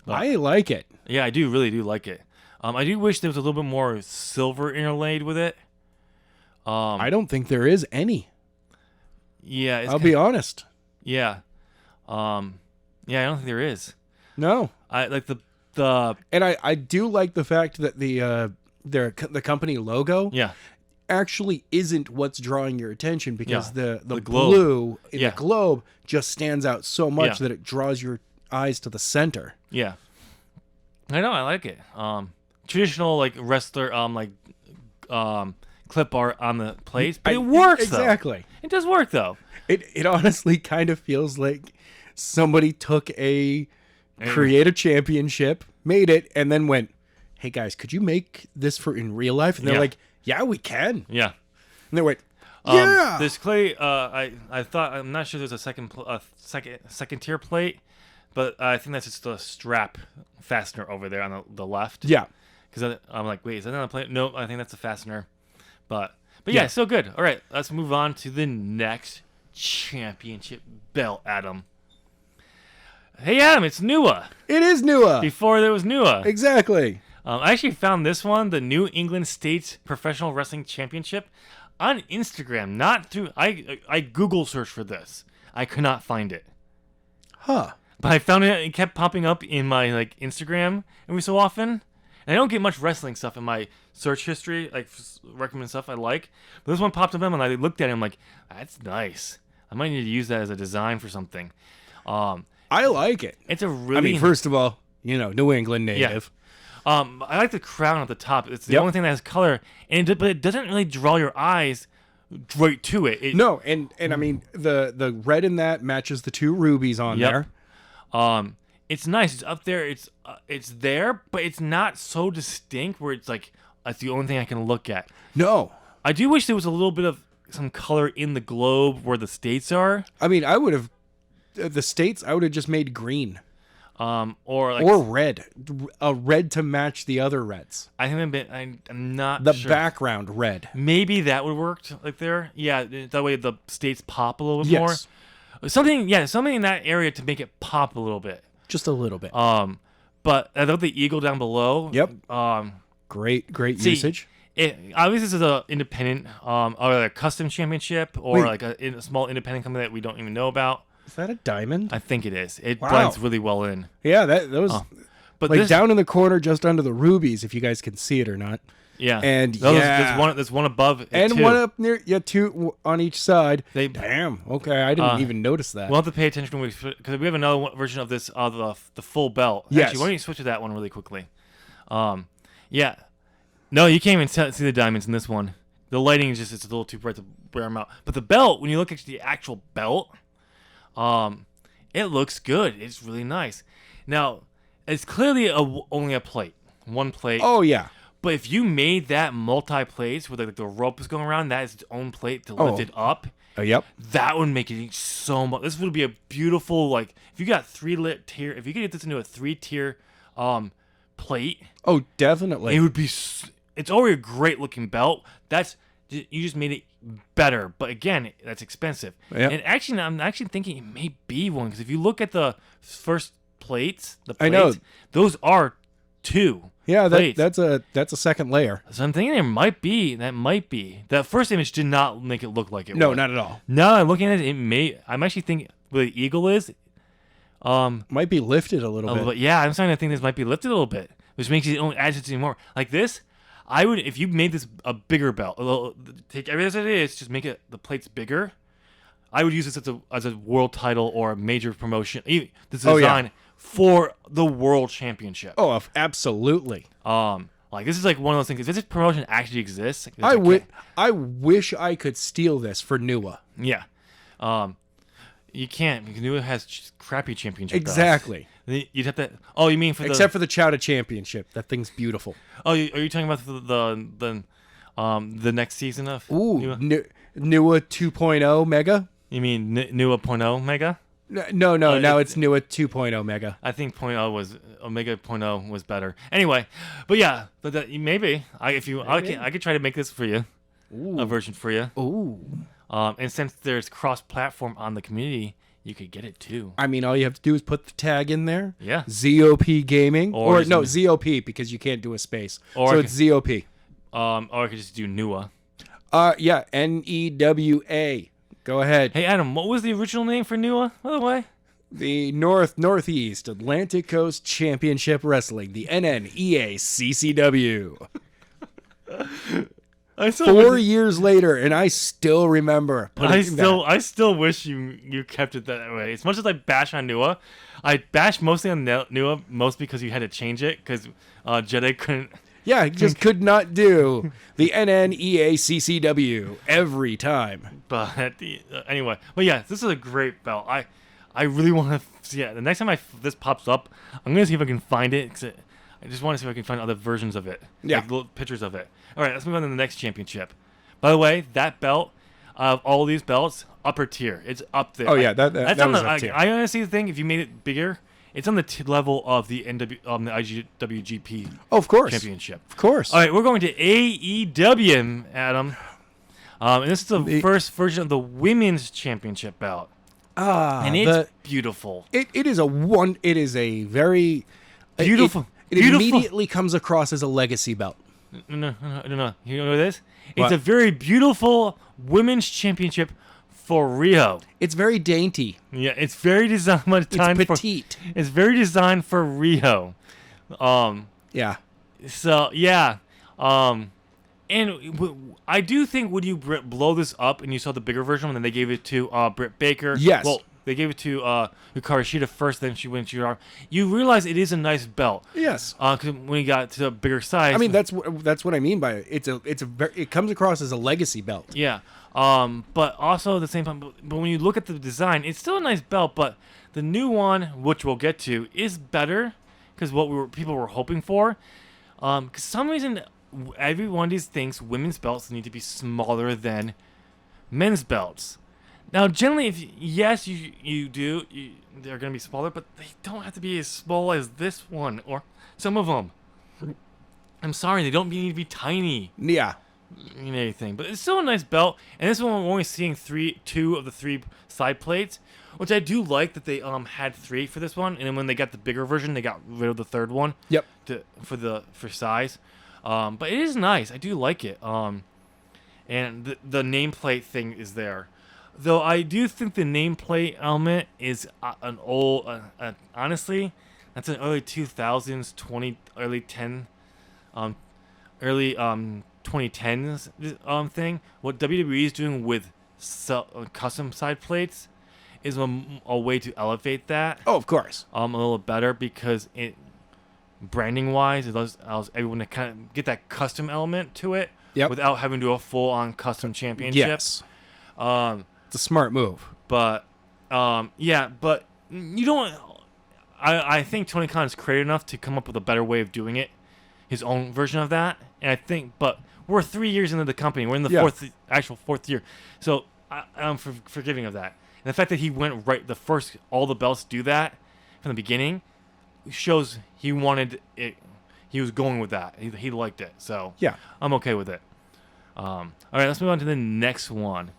like it. Yeah, I really do like it. I do wish there was a little bit more silver interlaid with it. I don't think there is any. Yeah, I'll be honest. Yeah. I don't think there is. No. I like the and I do like the fact that the company logo actually isn't what's drawing your attention, because the blue in the globe just stands out so much that it draws your eyes to the center. Yeah. I know, I like it. Traditional like wrestler clip art on the plates, but it works exactly. Though. It does work though. It honestly kind of feels like somebody took create a championship, made it, and then went, "Hey guys, could you make this for in real life?" And they're like, "Yeah, we can." Yeah. And they went, "Yeah." This clay, I thought, I'm not sure there's a second tier plate, but I think that's just the strap fastener over there on the left. Yeah. Because I'm like, wait, is that another plate? Nope, I think that's a fastener. But yeah, so good. All right, let's move on to the next championship belt, Adam. Hey, Adam, it's NUA. It is NUA. Before there was NUA. Exactly. I actually found this one, the New England States Professional Wrestling Championship, on Instagram. Not through. I Google searched for this. I could not find it. Huh. But I found it. It kept popping up in my Instagram every so often. And I don't get much wrestling stuff in my search history, like recommend stuff I like. But this one popped up, and I looked at it. I'm like, that's nice. I might need to use that as a design for something. I like it. It's a really. I mean, first of all, New England native. Yeah. I like the crown at the top. It's the only thing that has color, but it doesn't really draw your eyes right to it. No, and I mean the red in that matches the two rubies on there. It's nice. It's up there. It's there, but it's not so distinct where it's like that's the only thing I can look at. No, I do wish there was a little bit of some color in the globe where the states are. I mean, I would have the states. I would have just made green. Or red, a red to match the other reds. I think I'm not the sure. Background red. Maybe that would work like there. Yeah, that way the states pop a little bit more. Something in that area to make it pop a little bit. Just a little bit. But I love the eagle down below. Yep. Great usage. Obviously, this is an independent, or a custom championship, or like a small independent company that we don't even know about. Is that a diamond? I think it is. It blends really well in. Yeah, those. But like down in the corner, just under the rubies, if you guys can see it or not. Yeah, and there's one above it and too. One up near. Yeah, two on each side. Damn. Okay, I didn't even notice that. We'll have to pay attention because we have another version of this, the full belt. Yes. Actually, why don't you switch to that one really quickly? Yeah. No, you can't even see the diamonds in this one. The lighting is it's a little too bright to wear them out. But the belt, when you look at the actual belt, it looks good. It's really nice. Now, it's clearly only a plate, one plate. Oh yeah. But if you made that multi-plates where the rope is going around, that is its own plate to lift it up. Yep. That would make it so much. This would be a beautiful, like, if you got if you could get this into a 3-tier plate. Oh, definitely. It would be. It's already a great looking belt. You just made it better, but again, that's expensive. Yep. And actually, I'm actually thinking it may be one because if you look at the first plates, I know those are 2. Yeah, that's a second layer. So I'm thinking that first image did not make it look like it. No, would. not at all. No, I'm looking at it. It may. I'm actually thinking where the eagle is. Might be lifted a little bit. Yeah, I'm starting to think this might be lifted a little bit, which makes it only adds it to more like this. I would, if you made this a bigger belt, take everything as it is, just make it the plates bigger. I would use this as a world title or a major promotion. This design for the world championship. Oh, absolutely. Like this is like one of those things. If this promotion actually exists, I wish I could steal this for NUA. Yeah. You can't because NUA has crappy championship. Exactly. Belts. You'd have to. Oh, you mean except for the Chowder Championship? That thing's beautiful. Oh, are you talking about the next season of NUA 2.0 Mega? You mean NUA 0.0 Mega? No. Now it's NUA 2.0 Mega. I think 0.0 was Omega 0.0 was better. Anyway, but yeah, maybe I could try to make this for you, a version for you. Ooh. And since there's cross-platform on the community, you could get it too. I mean, all you have to do is put the tag in there. Yeah. ZOP Gaming. Or no, ZOP because you can't do a space. So it's ZOP. Or I could just do NUA. Yeah, NEWA. Go ahead. Hey, Adam, what was the original name for NUA, by the way? The Northeast Atlantic Coast Championship Wrestling, the NNEACCW. 4 years later, and I still remember. I still wish you kept it that way. As much as I bash on NUA, I bash mostly on NUA, mostly because you had to change it because Jedi couldn't. Yeah, he just could not do the NNEACCW every time. But anyway, yeah, this is a great belt. I really want to see it. The next time this pops up, I'm gonna see if I can find it. 'Cause I just want to see if I can find other versions of it. Yeah. Like little pictures of it. All right, let's move on to the next championship. By the way, that belt, of all these belts, upper tier. It's up there. Oh, yeah, that was up tier. I honestly think if you made it bigger, it's on the level of the the IWGP of course. Championship. Of course. All right, we're going to AEW, Adam. And this is the first version of the Women's Championship belt. And it's beautiful. It is a very beautiful. It immediately comes across as a legacy belt. No. You know what it is? It's a very beautiful women's championship for Rio. It's very dainty. Yeah, it's very designed. It's petite. It's very designed for Rio. Yeah. So yeah. And I do think when you blow this up and you saw the bigger version, and then they gave it to Britt Baker. Yes. Well, they gave it to Hikaru Shida first, then she went to your arm. You realize it is a nice belt. Yes. 'Cause when you got to a bigger size. I mean, that's what I mean by it. It comes across as a legacy belt. Yeah. But also at the same time, but when you look at the design, it's still a nice belt. But the new one, which we'll get to, is better because what people were hoping for. Because for some reason, every one of these thinks women's belts need to be smaller than men's belts. Now, generally, you do, they're going to be smaller, but they don't have to be as small as this one or some of them. I'm sorry, they don't need to be tiny. Yeah. And anything, but it's still a nice belt. And this one, we're only seeing two of the 3 side plates, which I do like that they had 3 for this one. And then when they got the bigger version, they got rid of the third one. Yep. For size. But it is nice. I do like it. And the nameplate thing is there. Though I do think the nameplate element is an old, honestly, that's an early 2000s, early 2010s thing. What WWE is doing with custom side plates is a way to elevate that. Oh, of course. A little better because it, branding wise, it allows everyone to kind of get that custom element to it. Yep. Without having to do a full on custom championship. Yes. It's a smart move. But but you don't. I think Tony Khan is creative enough to come up with a better way of doing it, his own version of that. And I think, but we're 3 years into the company. We're in the fourth year. So I'm forgiving of that. And the fact that he went right all the belts do that from the beginning shows he wanted it. He was going with that. He liked it. So yeah, I'm okay with it. All right, let's move on to the next one.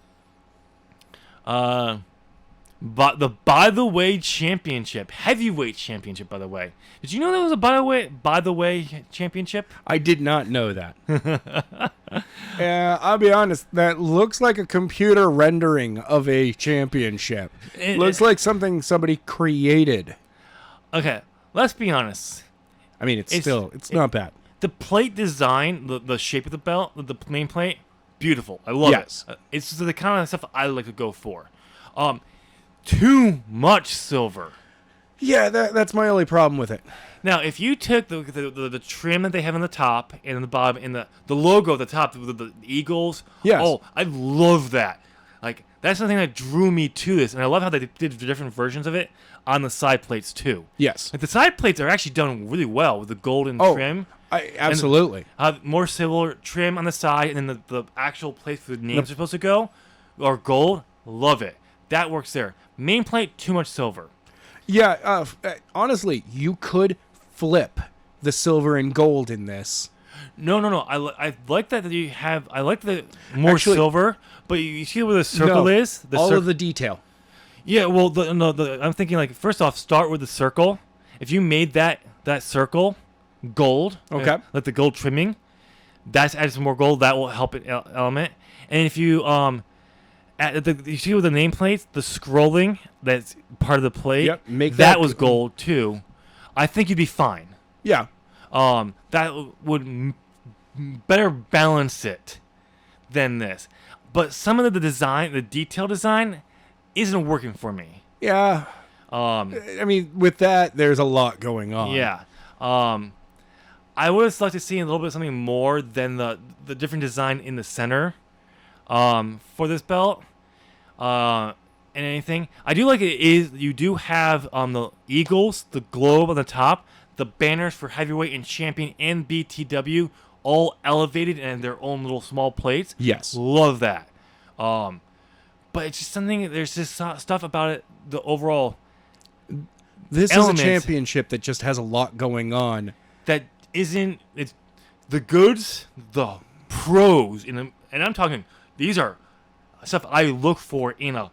But the By the Way Championship, heavyweight championship, by the way. Did you know there was a By the Way championship? I did not know that. Yeah, I'll be honest. That looks like a computer rendering of a championship. Looks like something somebody created. Okay, let's be honest. I mean, it's not bad. The plate design, the shape of the belt, the main plate, beautiful. I love it. It's the kind of stuff I like to go for. Too much silver. Yeah, that's my only problem with it. Now, if you took the trim that they have on the top and the bottom and the logo at the top, the eagles, yes. Oh, I love that. Like, that's something that drew me to this, and I love how they did the different versions of it on the side plates too. Yes. Like, the side plates are actually done really well with the golden trim. Absolutely. More silver trim on the side, and then the actual place where the names are supposed to go are gold. Love it. That works there. Main plate, too much silver. Yeah, honestly, you could flip the silver and gold in this. No. I like that you have. I like the more silver, but you see where the circle is. All of the detail. Yeah, well, I'm thinking like first off, start with the circle. If you made that circle gold, okay, like the gold trimming, that's added some more gold. That will help it element. And if you you see with the nameplates, the scrolling that's part of the plate. Yep, make that was gold too. I think you'd be fine. Yeah. That would better balance it than this. But some of the design, the detail design, isn't working for me. Yeah. I mean, with that, there's a lot going on. Yeah. I would have liked to see a little bit of something more than the different design in the center for this belt. And anything. I do like it is you do have the eagles, the globe on the top, the banners for heavyweight and champion and BTW all elevated and their own little small plates. Yes. Love that. But it's just something, there's just stuff about it, the overall This is a championship that just has a lot going on. That isn't, it's the goods, the pros, and I'm talking, these are stuff I look for in a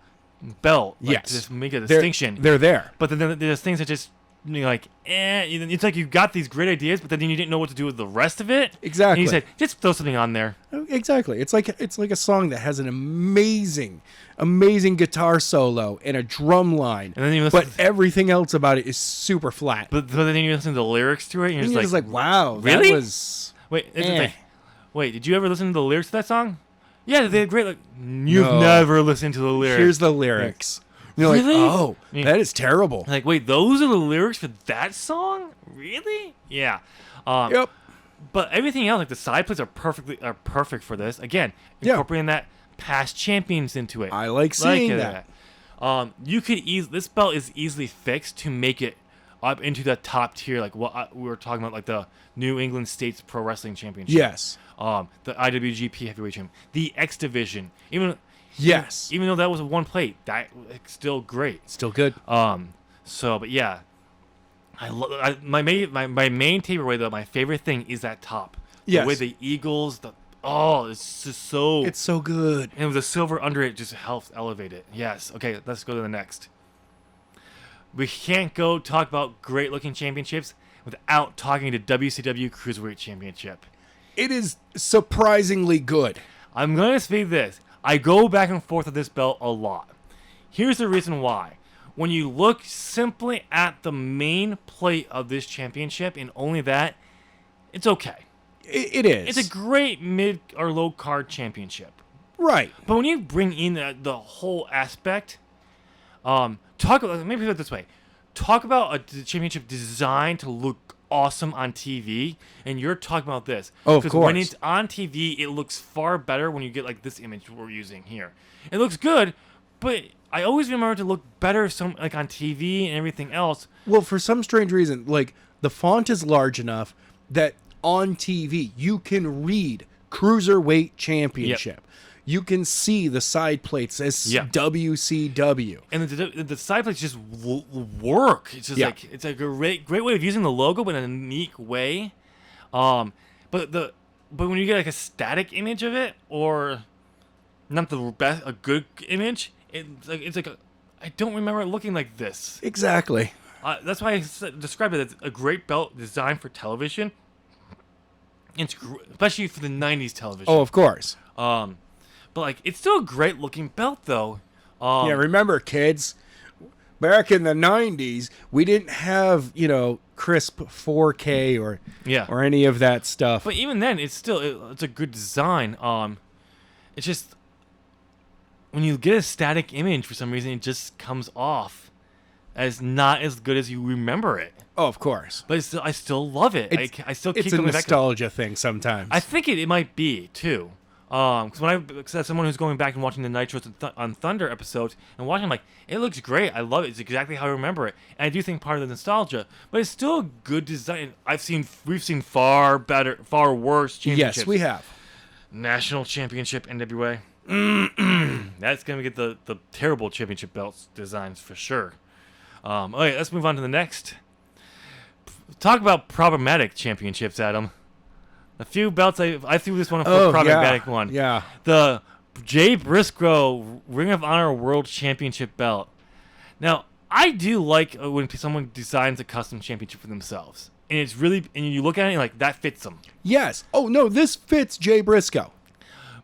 belt. Like, yes. To just make a distinction. They're there. But then there's things that just, like, it's like you got these great ideas, but then you didn't know what to do with the rest of it. Exactly. And you said, just throw something on there. Exactly. It's like a song that has an amazing guitar solo and a drum line, and then but everything else about it is super flat. But then you listen to the lyrics to it, and you're just like, wow, really? That was... Wait, wait, did you ever listen to the lyrics to that song? Yeah, they're great. Like, you've never listened to the lyrics. Here's the lyrics. You're really? Like, oh, that is terrible. Like, wait, those are the lyrics for that song? Really? Yeah. Yep. But everything else, like the side plates, are perfect for this. Again, incorporating that past champions into it. I like seeing that. You could this belt is easily fixed to make it up into the top tier, like what we were talking about, like the New England States Pro Wrestling Championship. Yes. The IWGP Heavyweight Championship, the X Division, even though that was one plate, that still great, still good. But yeah, my main takeaway though, my favorite thing is that top. Yes. The way the eagles, it's just so. It's so good. And with the silver under it, just helps elevate it. Yes. Okay, let's go to the next. We can't go talk about great looking championships without talking to WCW Cruiserweight Championship. It is surprisingly good. I'm going to say this. I go back and forth with this belt a lot. Here's the reason why. When you look simply at the main plate of this championship and only that, it's okay. It is. It's a great mid or low card championship. Right. But when you bring in the whole aspect, put it this way. Talk about a championship designed to look awesome on TV, and you're talking about this. Oh, of course. Because when it's on TV, it looks far better when you get like this image we're using here. It looks good, but I always remember to look better on TV and everything else. Well, for some strange reason, like the font is large enough that on TV you can read Cruiserweight Championship. Yep. you can see the side plates as WCW. And the side plates just work. It's just like it's a great way of using the logo, but in a unique way. But when you get like a static image of it, or not the best, a good image, it's like I don't remember it looking like this. Exactly. That's why I described it as a great belt designed for television. It's especially for the '90s television. Oh, of course. But like, it's still a great looking belt, though. Yeah, remember, kids, back in the '90s, we didn't have crisp 4K or any of that stuff. But even then, it's a good design. It's just when you get a static image for some reason, it just comes off as not as good as you remember it. Oh, of course. But I still love it. I still keep coming back. It's a nostalgia thing sometimes. I think it might be too. Because as someone who's going back and watching the Nitros on Thunder episodes and watching, I'm like, it looks great. I love it. It's exactly how I remember it. And I do think part of the nostalgia, but it's still a good design. We've seen far better, far worse championships. Yes, we have. National Championship NWA. That's gonna get the terrible championship belts designs for sure. Okay, let's move on to the next. Talk about problematic championships, Adam. A few belts I threw this one for problematic one. Yeah. The Jay Briscoe Ring of Honor World Championship belt. Now, I do like when someone designs a custom championship for themselves, and it's really, and you look at it and you're like, that fits them. Yes. Oh no, this fits Jay Briscoe.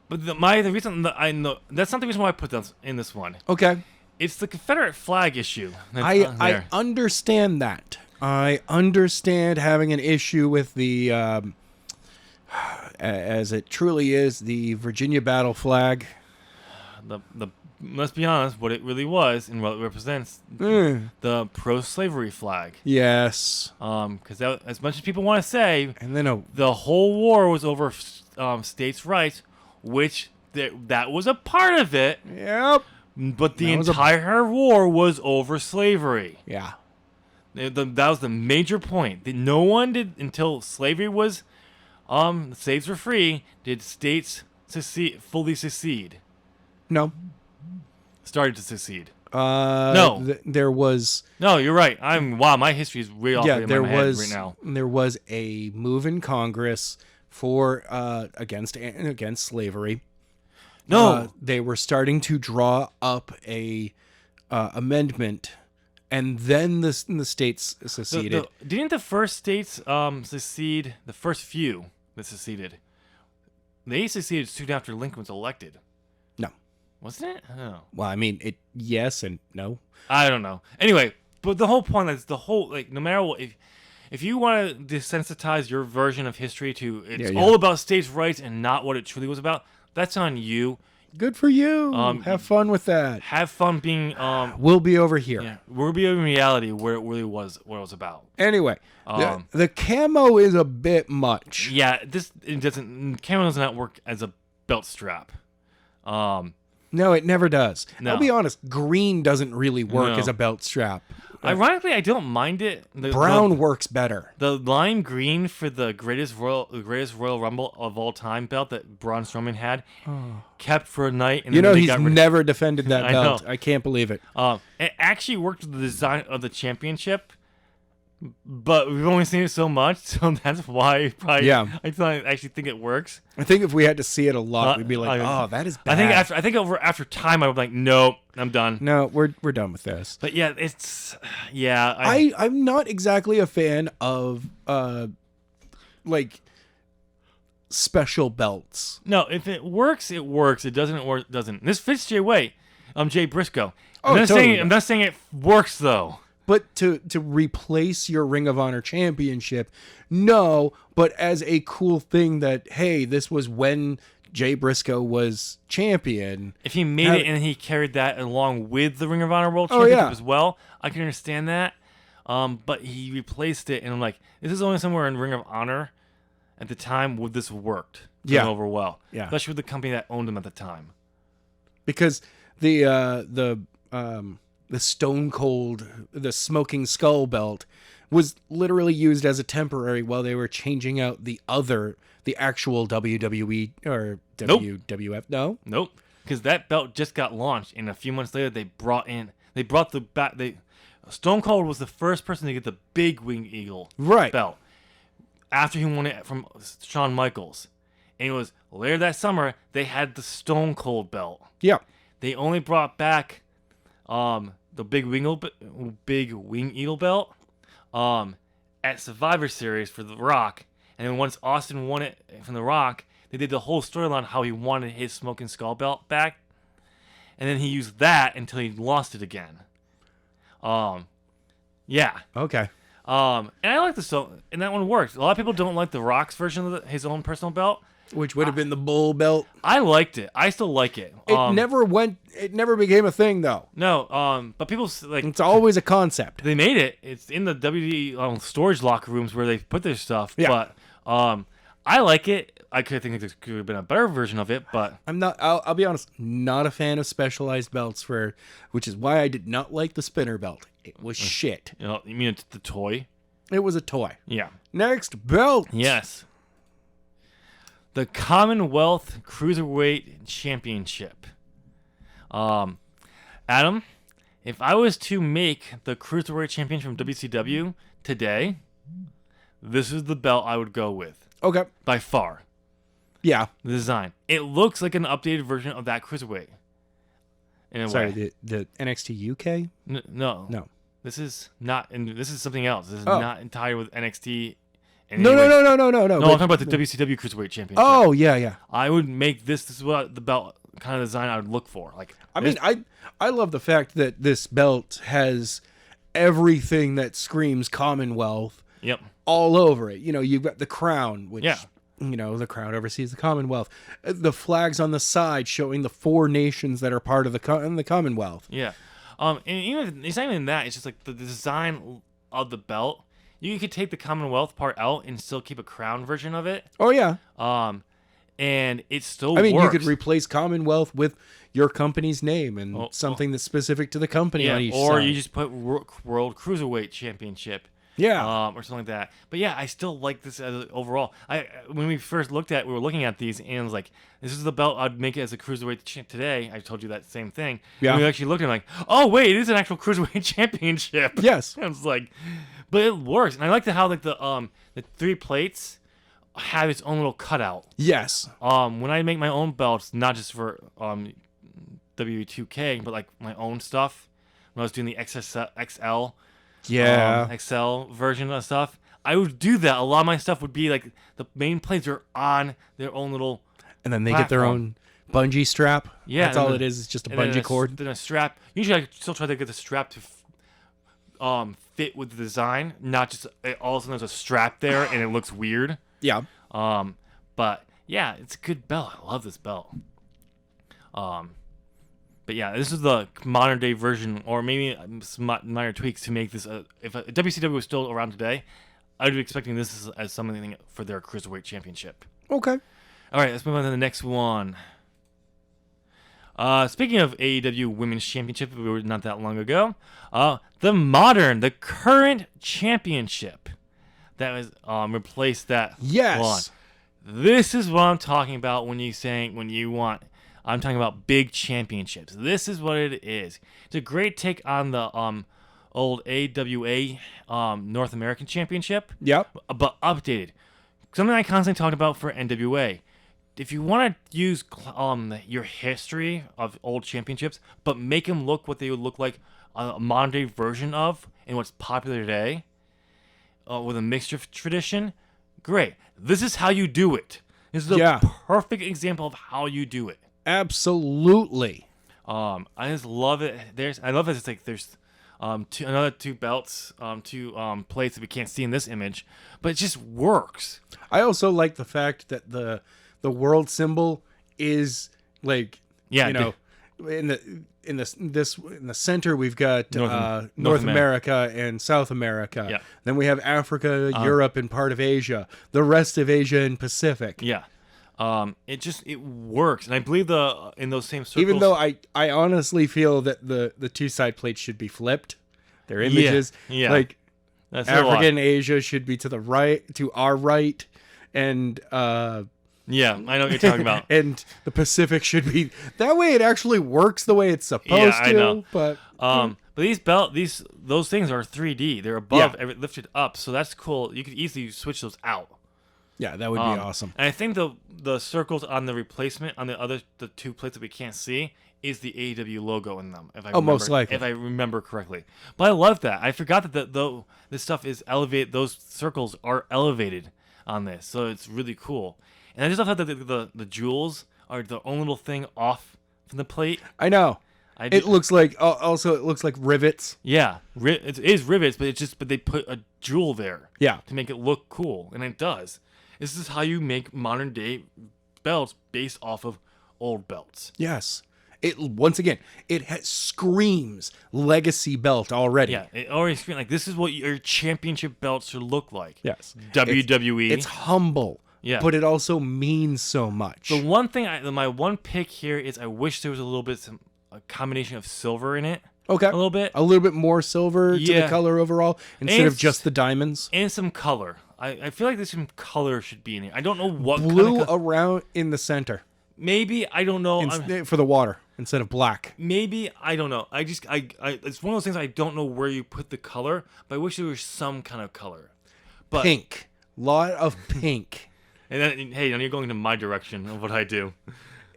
But the reason that I know that's not the reason why I put this in this one. Okay. It's the Confederate flag issue. I understand that. I understand having an issue with the, as it truly is, the Virginia battle flag. Let's be honest, what it really was and what it represents, the pro-slavery flag. Yes. Because as much as people want to say, and then the whole war was over states' rights, which that was a part of it. Yep. But the entire war was over slavery. Yeah. That was the major point. That no one did until slavery was, slaves were free. Did states fully secede? No. Started to secede. No. There was. No, you're right. My history is way off in my head right now. There was a move in Congress for against slavery. No, they were starting to draw up a amendment, and then the states seceded. Didn't the first states secede? The first few that seceded, they seceded soon after Lincoln was elected. No, wasn't it? Oh. Well, I mean, yes and no. I don't know. Anyway, but the whole point is no matter what, if you want to desensitize your version of history to all about states' rights and not what it truly was about. That's on you. Good for you. Have fun with that. Have fun being. We'll be over here. Yeah, we'll be in reality where it really was, what it was about. Anyway, the camo is a bit much. Yeah, camo does not work as a belt strap. No, it never does. No. I'll be honest. Green doesn't really work as a belt strap. Ironically, I don't mind it. Brown works better. The lime green for the greatest Royal Rumble of all time belt that Braun Strowman had, kept for a night. And he's never defended that belt. I can't believe it. It actually worked with the design of the championship, but we've only seen it so much, so that's why I actually think it works. I think if we had to see it a lot, we'd be like, that is bad. I think after time, I would be like, nope, I'm done. No, we're done with this. But yeah, I'm not exactly a fan of special belts. No, if it works, it works. It doesn't work, doesn't. This fits Jay Briscoe. I'm not saying it works though. But to replace your Ring of Honor championship, no, but as a cool thing that, hey, this was when Jay Briscoe was champion. If he made it and he carried that along with the Ring of Honor World Championship as well, I can understand that. But he replaced it, and I'm like, this is only somewhere in Ring of Honor at the time would this worked over well. Yeah. Especially with the company that owned him at the time. Because the Stone Cold, the Smoking Skull belt was literally used as a temporary while they were changing out the the actual WWE or Nope. WWF. No. Nope. Because that belt just got launched, and a few months later they brought the back. Stone Cold was the first person to get the big Wing Eagle belt after he won it from Shawn Michaels. And it was later that summer they had the Stone Cold belt. Yeah. They only brought back the big Wing Eagle belt at Survivor Series for The Rock. And then once Austin won it from The Rock, they did the whole storyline how he wanted his Smoking Skull belt back. And then he used that until he lost it again. Yeah. Okay. And I like and that one worked. A lot of people don't like The Rock's version of his own personal belt, Which would have been the Bull belt. I liked it. I still like it. It never became a thing though. No. But people like It's always a concept. they made it. It's in the WWE storage locker rooms where they put their stuff. Yeah. But I like it. I could think there could have been a better version of it, but I'm not. I'll be honest. Not a fan of specialized belts which is why I did not like the spinner belt. It was shit. you mean it's the toy? It was a toy. Yeah. Next belt. Yes. The Commonwealth Cruiserweight Championship. Adam, if I was to make the Cruiserweight Champion from WCW today, this is the belt I would go with. Okay. By far. Yeah. The design. It looks like an updated version of that Cruiserweight. In a way. The NXT UK? No. No. This is not, and this is something else. This is not entirely with NXT. No. No, I'm talking about the WCW Cruiserweight Championship. Oh, yeah. I would make this is what the belt kind of design I would look for. Like, I love the fact that this belt has everything that screams Commonwealth Yep. all over it. You've got the crown, which, the crown oversees the Commonwealth. The flags on the side showing the 4 nations that are part of the Commonwealth. Yeah. And even it's not even that. It's just like the design of the belt. You could take the Commonwealth part out and still keep a crown version of it. Oh, yeah. And it still works. works. You could replace Commonwealth with your company's name and something that's specific to the company on each side. Or you just put World Cruiserweight Championship. Yeah. Or something like that. But yeah, I still like this as overall. When we first we were looking at these, and it was like, this is the belt I'd make it as a Cruiserweight today. I told you that same thing. Yeah. And we actually looked at it like, oh, wait, it is an actual Cruiserweight Championship. Yes. I was like, but it works. And I like how like the 3 plates have its own little cutout. Yes. When I make my own belts, not just for W2K, but like my own stuff, when I was doing the XL XL version of stuff, I would do that. A lot of my stuff would be like the main plates are on their own little and then they get their own bungee strap. Yeah, that's all it is. It's just a bungee cord. Then a strap. Usually I still try to get the strap to fit with the design, not just all of a sudden there's a strap there and it looks weird. Yeah. But yeah, it's a good belt. I love this belt. But yeah, this is the modern day version, or maybe some minor tweaks to make this. If WCW was still around today, I would be expecting this as something for their Cruiserweight Championship. Okay. All right, let's move on to the next one. Speaking of AEW Women's Championship, we were not that long ago. The current championship that was replaced that. Yes. This is what I'm talking about when you want. I'm talking about big championships. This is what it is. It's a great take on the old AWA North American Championship. Yep. But updated. Something I constantly talked about for NWA. If you want to use your history of old championships, but make them look what they would look like a modern day version of and what's popular today, with a mixture of tradition, great. This is how you do it. This is a perfect example of how you do it. Absolutely. I just love it. I love it. It's like there's another 2 belts, 2 plates that we can't see in this image, but it just works. I also like the fact that the world symbol is like in the center we've got North America and South America. Yeah. Then we have Africa, Europe, and part of Asia. The rest of Asia and Pacific. Yeah. It works, and I believe in those same circles. Even though I honestly feel that the 2 side plates should be flipped. Their images, yeah. like That's Africa and Asia should be to the right, to our right, and Yeah, I know what you're talking about. and the Pacific should be that way. It actually works the way it's supposed to. I know. But those things are 3D. They're above, lifted up, so that's cool. You could easily switch those out. Yeah, that would be awesome. And I think the circles on the replacement on the two plates that we can't see is the AEW logo in them. Most likely, if I remember correctly. But I love that. I forgot that this stuff is elevated. Those circles are elevated on this, so it's really cool. And I just love how the jewels are their own little thing off from the plate. I know. It looks like rivets. Yeah, it is rivets, but they put a jewel there. Yeah, to make it look cool, and it does. This is how you make modern day belts based off of old belts. Yes. It screams legacy belt already. Yeah, it already screams like this is what your championship belt should look like. Yes. WWE. It's humble. Yeah. But it also means so much. The one thing, my one pick here is I wish there was a little bit a combination of silver in it. Okay. A little bit more silver to the color overall instead of just the diamonds. And some color. I feel like there's some color should be in here. I don't know what blue kind of around in the center. Maybe, I don't know. For the water instead of black. Maybe, I don't know. I it's one of those things I don't know where you put the color, but I wish there was some kind of color. But pink. Lot of pink. And then, hey, now you're going to my direction of what I do.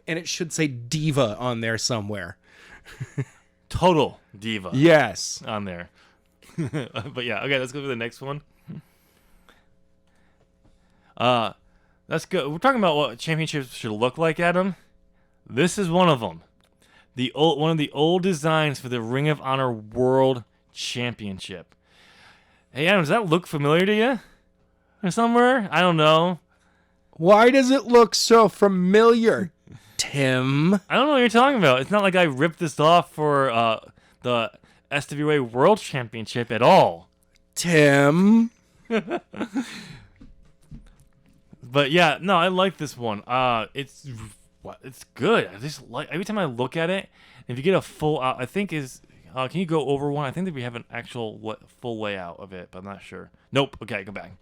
And it should say diva on there somewhere. Total diva. Yes. On there. But yeah, okay, let's go to the next one. That's good. We're talking about what championships should look like, Adam. This is one of them. One of the old designs for the Ring of Honor World Championship. Hey, Adam, does that look familiar to you? Or somewhere? I don't know. Why does it look so familiar, Tim? I don't know what you're talking about. It's not like I ripped this off for the SWA World Championship at all. Tim. But yeah, no, I like this one. It's good. I just like every time I look at it. If you get a full out, I think is. Can you go over one? I think that we have an actual full layout of it, but I'm not sure. Nope. Okay, go back.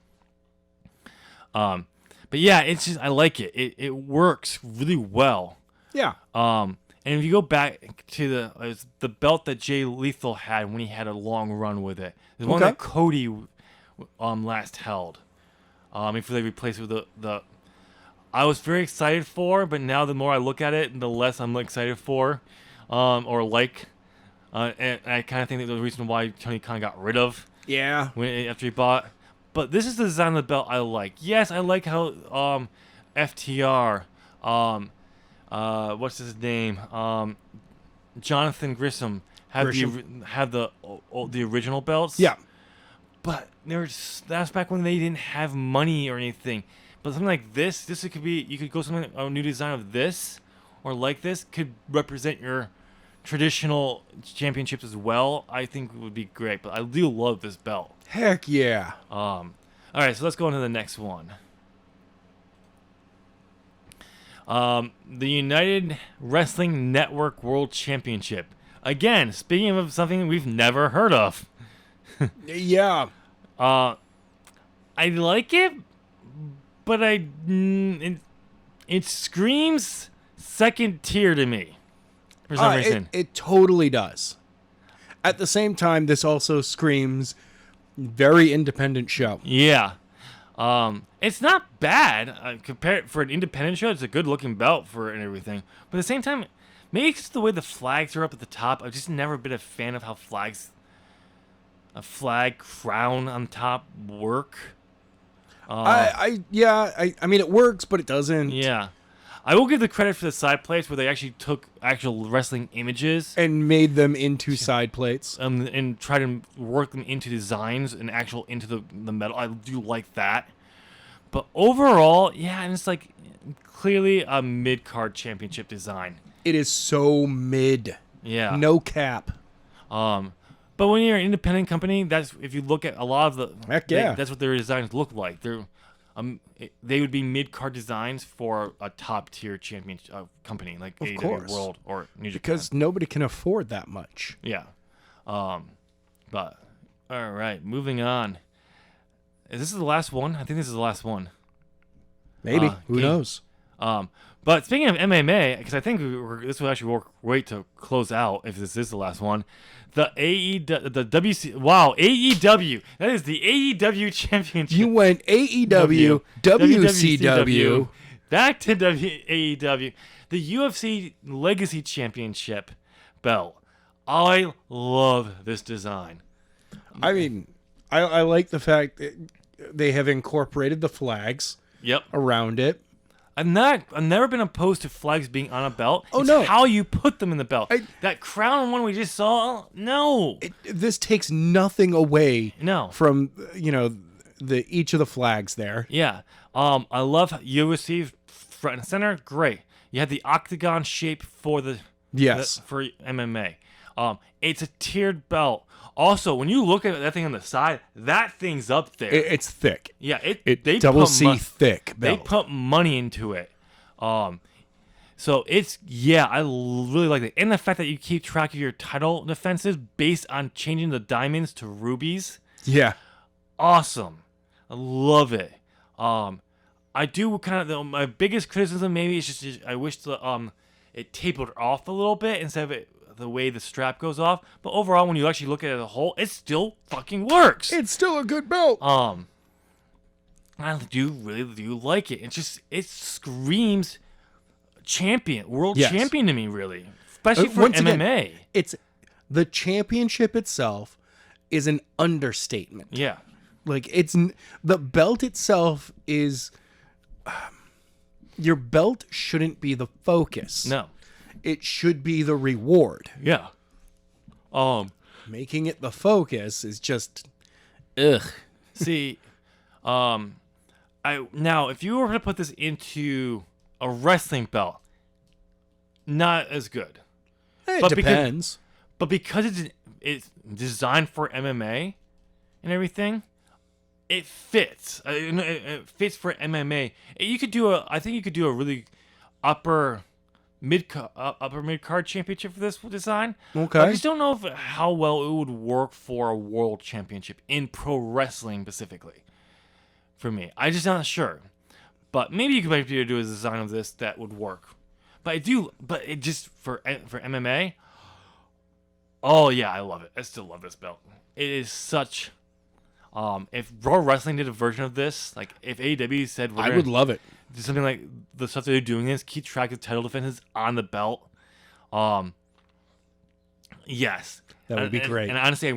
But yeah, it's just I like it. It works really well. Yeah. And if you go back to the belt that Jay Lethal had when he had a long run with it, the one that Cody last held. Before they replaced it with the I was very excited for, but now the more I look at it, the less I'm excited for, or like. And I kind of think that the reason why Tony Khan got rid of. Yeah. After he bought. But this is the design of the belt I like. Yes, I like how FTR, what's his name, Jonathan Grissom had the original belts. Yeah. But that's back when they didn't have money or anything. But something like this could be, you could go something, a new design of this or like this could represent your traditional championships as well. I think it would be great. But I do love this belt. Heck yeah. All right, so let's go on to the next one. The United Wrestling Network World Championship. Again, speaking of something we've never heard of. Yeah. I like it, but it screams second tier to me for some reason. It totally does. At the same time, this also screams very independent show. Yeah. It's not bad compared for an independent show. It's a good looking belt for it and everything. But at the same time, maybe it's the way the flags are up at the top. I've just never been a fan of how a flag crown on top work. I mean, it works, but it doesn't. Yeah. I will give the credit for the side plates where they actually took actual wrestling images and made them into side plates and tried to work them into designs and into the metal. I do like that. But overall, yeah, and it's like clearly a mid-card championship design. It is so mid. Yeah. No cap. But when you're an independent company, that's if you look at a lot of the heck yeah, that's what their designs look like. They would be mid-card designs for a top-tier champion company like AEW World or New Japan. Because nobody can afford that much. Yeah. But, all right, moving on. Is this the last one? I think this is the last one. Maybe. Who knows? But speaking of MMA, because I think this will actually work great to close out if this is the last one. The AEW. That is the AEW Championship. You went AEW, WCW. Back to AEW. The UFC Legacy Championship belt. I love this design. I mean, I like the fact that they have incorporated the flags around it. I've never been opposed to flags being on a belt. Oh, it's no. how you put them in the belt. That crown one we just saw, no. This takes nothing away No. from, each of the flags there. Yeah. I love UFC front and center. Great. You had the octagon shape for for MMA. It's a tiered belt. Also, when you look at that thing on the side, that thing's up there. It's thick. Yeah, they double C thick belt. They put money into it. So it's I really like it, and the fact that you keep track of your title defenses based on changing the diamonds to rubies. Yeah, awesome. I love it. I do kind of my biggest criticism maybe is just I wish it tapered off a little bit instead of the way the strap goes off. But overall, when you actually look at it as a whole, it still fucking works. It's still a good belt. I really do like it. It screams world champion to me, really, especially for MMA. Again, it's the championship itself is an understatement. Yeah, like the belt itself is. Your belt shouldn't be the focus. No. It should be the reward. Yeah. Making it the focus is just ugh. See, now if you were to put this into a wrestling belt, not as good. It depends. Because it's designed for MMA and everything, it fits. It fits for MMA. I think you could do a really upper mid card championship for this design. Okay. I just don't know how well it would work for a world championship in pro wrestling specifically. For me, I'm just not sure. But maybe you could do a design of this that would work. But it just for MMA. Oh yeah, I love it. I still love this belt. It is such. If Raw Wrestling did a version of this, like if AEW said, I would love it. Do something like the stuff that they're doing is keep track of title defenses on the belt. Yes, that would be great. And honestly,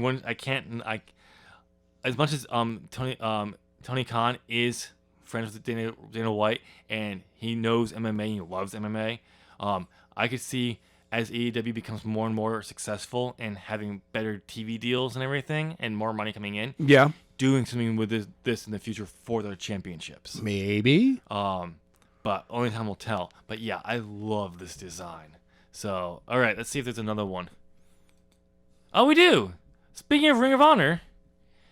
as much as Tony Khan is friends with Dana White and he knows MMA, he loves MMA. I could see as AEW becomes more and more successful and having better TV deals and everything and more money coming in. Yeah. Doing something with this in the future for their championships. Maybe. But only time will tell. But yeah, I love this design. So, all right, let's see if there's another one. Oh, we do. Speaking of Ring of Honor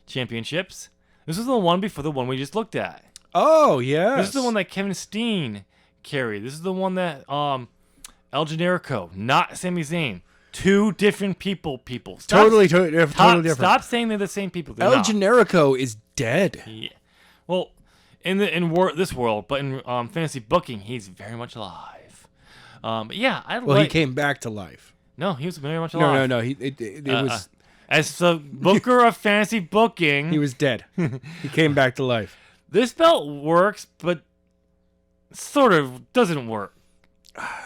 championships, this is the one before the one we just looked at. Oh, yes. This is the one that Kevin Steen carried. This is the one that El Generico, not Sami Zayn. Two different people. Totally different. Stop saying they're the same people. They're El not. Generico is dead. Yeah. Well, in this world, but in fantasy booking, he's very much alive. He came back to life. No, he was very much alive. No. It was as the booker of fantasy booking. He was dead. He came back to life. This belt works, but sort of doesn't work.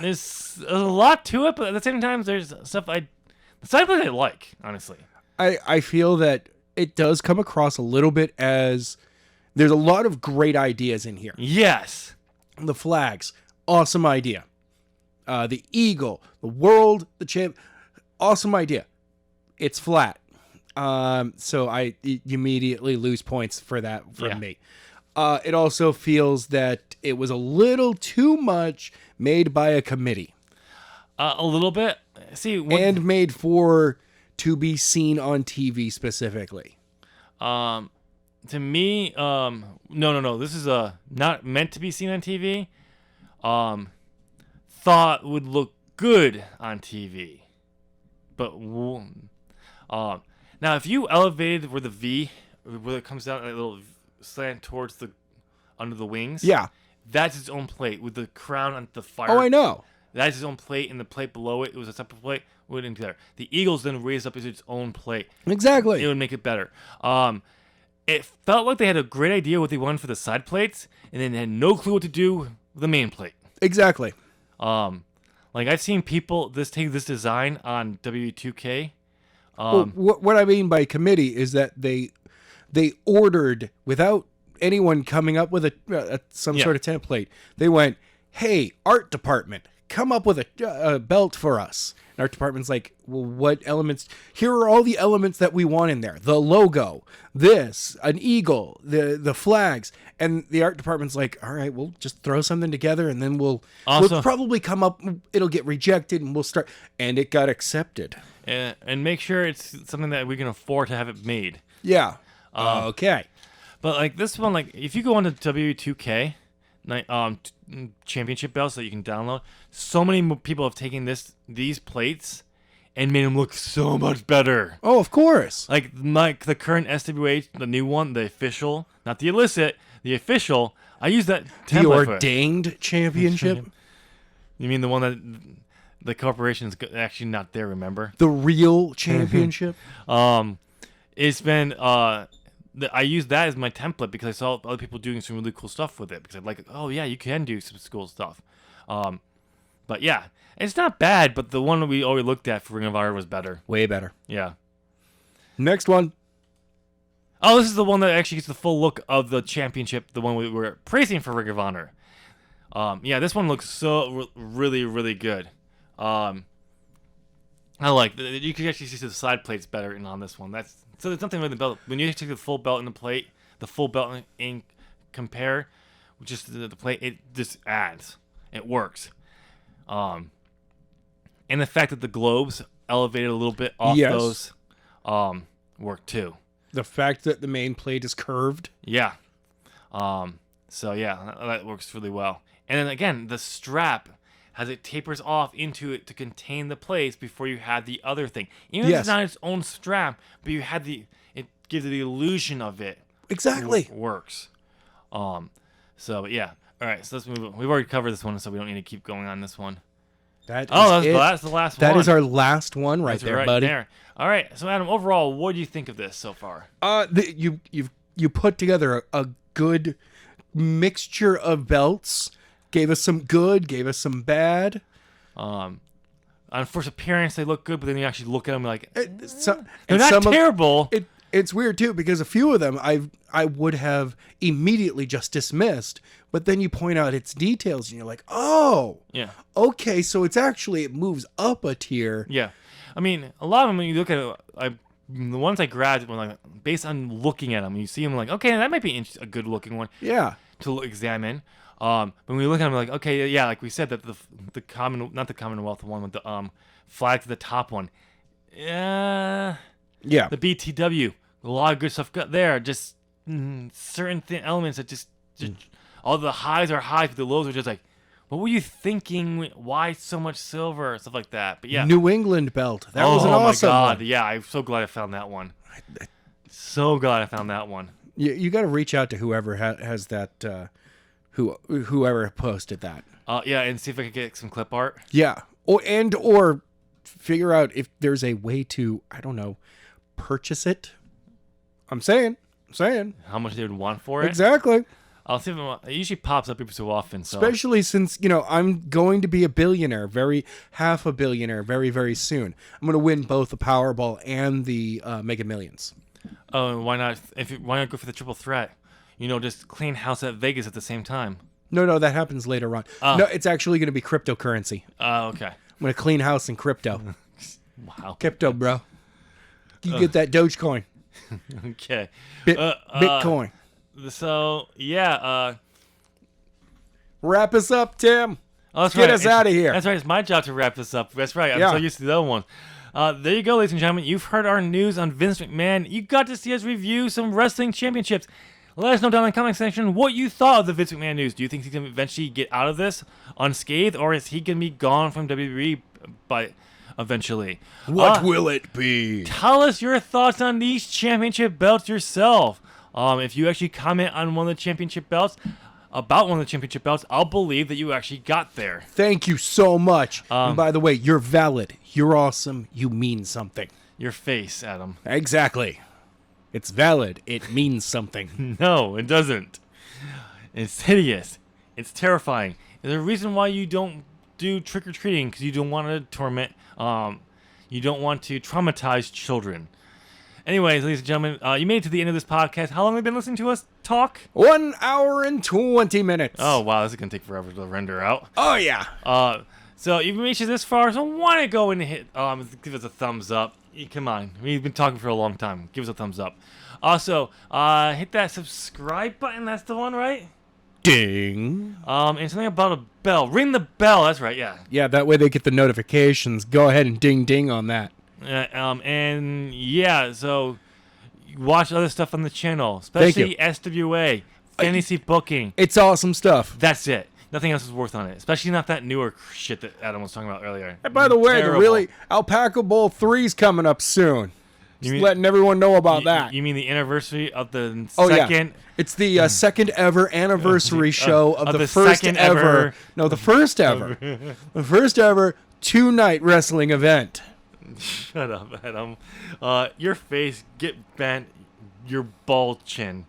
There's a lot to it, but at the same time, there's stuff the side play I like, honestly. I feel that it does come across a little bit as there's a lot of great ideas in here. Yes. The flags, awesome idea. The eagle, the world, the champ, awesome idea. It's flat. So I immediately lose points for that from me. It also feels that it was a little too much made by a committee. A little bit. And made to be seen on TV specifically. To me, no. This is not meant to be seen on TV. Thought would look good on TV. But now if you elevated where it comes down a little slant towards under the wings. Yeah. That's its own plate with the crown on the fire. Oh, I know. That's its own plate, and the plate below it was a separate plate. Put it together. The Eagles then raised up as its own plate. Exactly. It would make it better. It felt like they had a great idea what they wanted for the side plates, and then had no clue what to do with the main plate. Exactly. Like I've seen people take this design on WWE2K. What I mean by committee is that they ordered without anyone coming up with some sort of template. They went, "Hey, art department, come up with a belt for us." And art department's like, "Well, what elements? Here are all the elements that we want in there. The logo, an eagle, the flags." And the art department's like, "All right, we'll just throw something together, and then we'll probably come up. It'll get rejected, and we'll start." And it got accepted. And make sure it's something that we can afford to have it made. Yeah. Okay. But like this one, like if you go on to W2K, championship belts that you can download, so many people have taken these plates and made them look so much better. Oh, of course. Like the current SWH, the new one, the official, not the illicit, the official. I use that template. The ordained championship. You mean the one that the corporation is actually not there? Remember the real championship? It's been I use that as my template because I saw other people doing some really cool stuff with it. Because I'm like, oh yeah, you can do some cool stuff. But yeah, it's not bad. But the one we already looked at for Ring of Honor was better. Way better. Yeah. Next one. Oh, this is the one that actually gets the full look of the championship. The one we were praising for Ring of Honor. Yeah, this one looks so really, really good. I like you can actually see the side plates better on this one. So there's nothing with the belt. When you take the full belt in the plate, the full belt in compare, just the plate, it just adds. It works. And the fact that the globes elevated a little bit off those, work too. The fact that the main plate is curved. Yeah. So yeah, that works really well. And then again, the strap as it tapers off into it to contain the plates before you had the other thing. Even if it's not its own strap, but you had it gives it the illusion of it. Exactly. Works. So yeah. All right, so let's move on. We've already covered this one, so we don't need to keep going on this one. That's the last one. That is our last one right there, buddy. There. All right, so Adam, overall, what do you think of this so far? You put together a good mixture of belts. Gave us some good, gave us some bad. On first appearance, they look good, but then you actually look at them like they're not terrible. It's weird too because a few of them I would have immediately just dismissed, but then you point out its details and you're like, oh, yeah, okay, so it moves up a tier. Yeah, I mean, a lot of them when you look at it, the ones I grabbed when like based on looking at them, you see them like, okay, that might be a good looking one. Yeah, to examine. But when we look at them, like, okay, yeah, like we said that the not the Commonwealth one with the flag to the top one, yeah, the BTW, a lot of good stuff got there. Just certain elements that just all the highs are highs, but the lows are just like, what were you thinking? Why so much silver? Stuff like that. But yeah, New England belt. That was an awesome one. Yeah, I'm so glad I found that one. So glad I found that one. You got to reach out to whoever has that. Whoever posted that. Yeah, and see if I can get some clip art. Yeah, or figure out if there's a way to, I don't know, purchase it. I'm saying. How much they would want for it? Exactly. I'll see if it usually pops up every so often. So. Especially since, I'm going to be a billionaire, half a billionaire very, very soon. I'm going to win both the Powerball and the Mega Millions. Oh, why not? Why not go for the triple threat? Just clean house at Vegas at the same time. No, that happens later on. No, it's actually going to be cryptocurrency. Oh, okay. I'm going to clean house in crypto. Wow. Crypto, bro. You get that Dogecoin. Okay. Bitcoin. So, yeah. Wrap us up, Tim. Oh, that's Get us out of here. That's right. It's my job to wrap this up. That's right. I'm so used to the other one. There you go, ladies and gentlemen. You've heard our news on Vince McMahon. You got to see us review some wrestling championships. Let us know down in the comment section what you thought of the Vince McMahon news. Do you think he's going to eventually get out of this unscathed, or is he going to be gone from WWE eventually? What will it be? Tell us your thoughts on these championship belts yourself. If you actually comment on one of the championship belts, about one of the championship belts, I'll believe that you actually got there. Thank you so much. And by the way, you're valid. You're awesome. You mean something. Your face, Adam. Exactly. It's valid. It means something. No, it doesn't. It's hideous. It's terrifying. There's a reason why you don't do trick-or-treating, because you don't want to torment, you don't want to traumatize children. Anyways, ladies and gentlemen, you made it to the end of this podcast. How long have you been listening to us talk? 1 hour and 20 minutes. Oh, wow, this is going to take forever to render out. Oh, yeah. So you've made it this far, so why don't go and hit, give us a thumbs up. Come on, we've been talking for a long time. Give us a thumbs up. Also, hit that subscribe button. That's the one, right? Ding. And something about a bell. Ring the bell. That's right. Yeah. Yeah, that way they get the notifications. Go ahead and ding ding on that. And yeah, so watch other stuff on the channel, especially SWA, fantasy booking. It's awesome stuff. That's it. Nothing else is worth on it, especially not that newer shit that Adam was talking about earlier. And by the way, the really Alpaca Bowl 3's coming up soon. Just letting everyone know about that. You mean the anniversary of the second? Yeah. It's the second ever anniversary show of the first ever. No, the first ever. The first ever 2-night wrestling event. Shut up, Adam. Your face, get bent, your bald chin.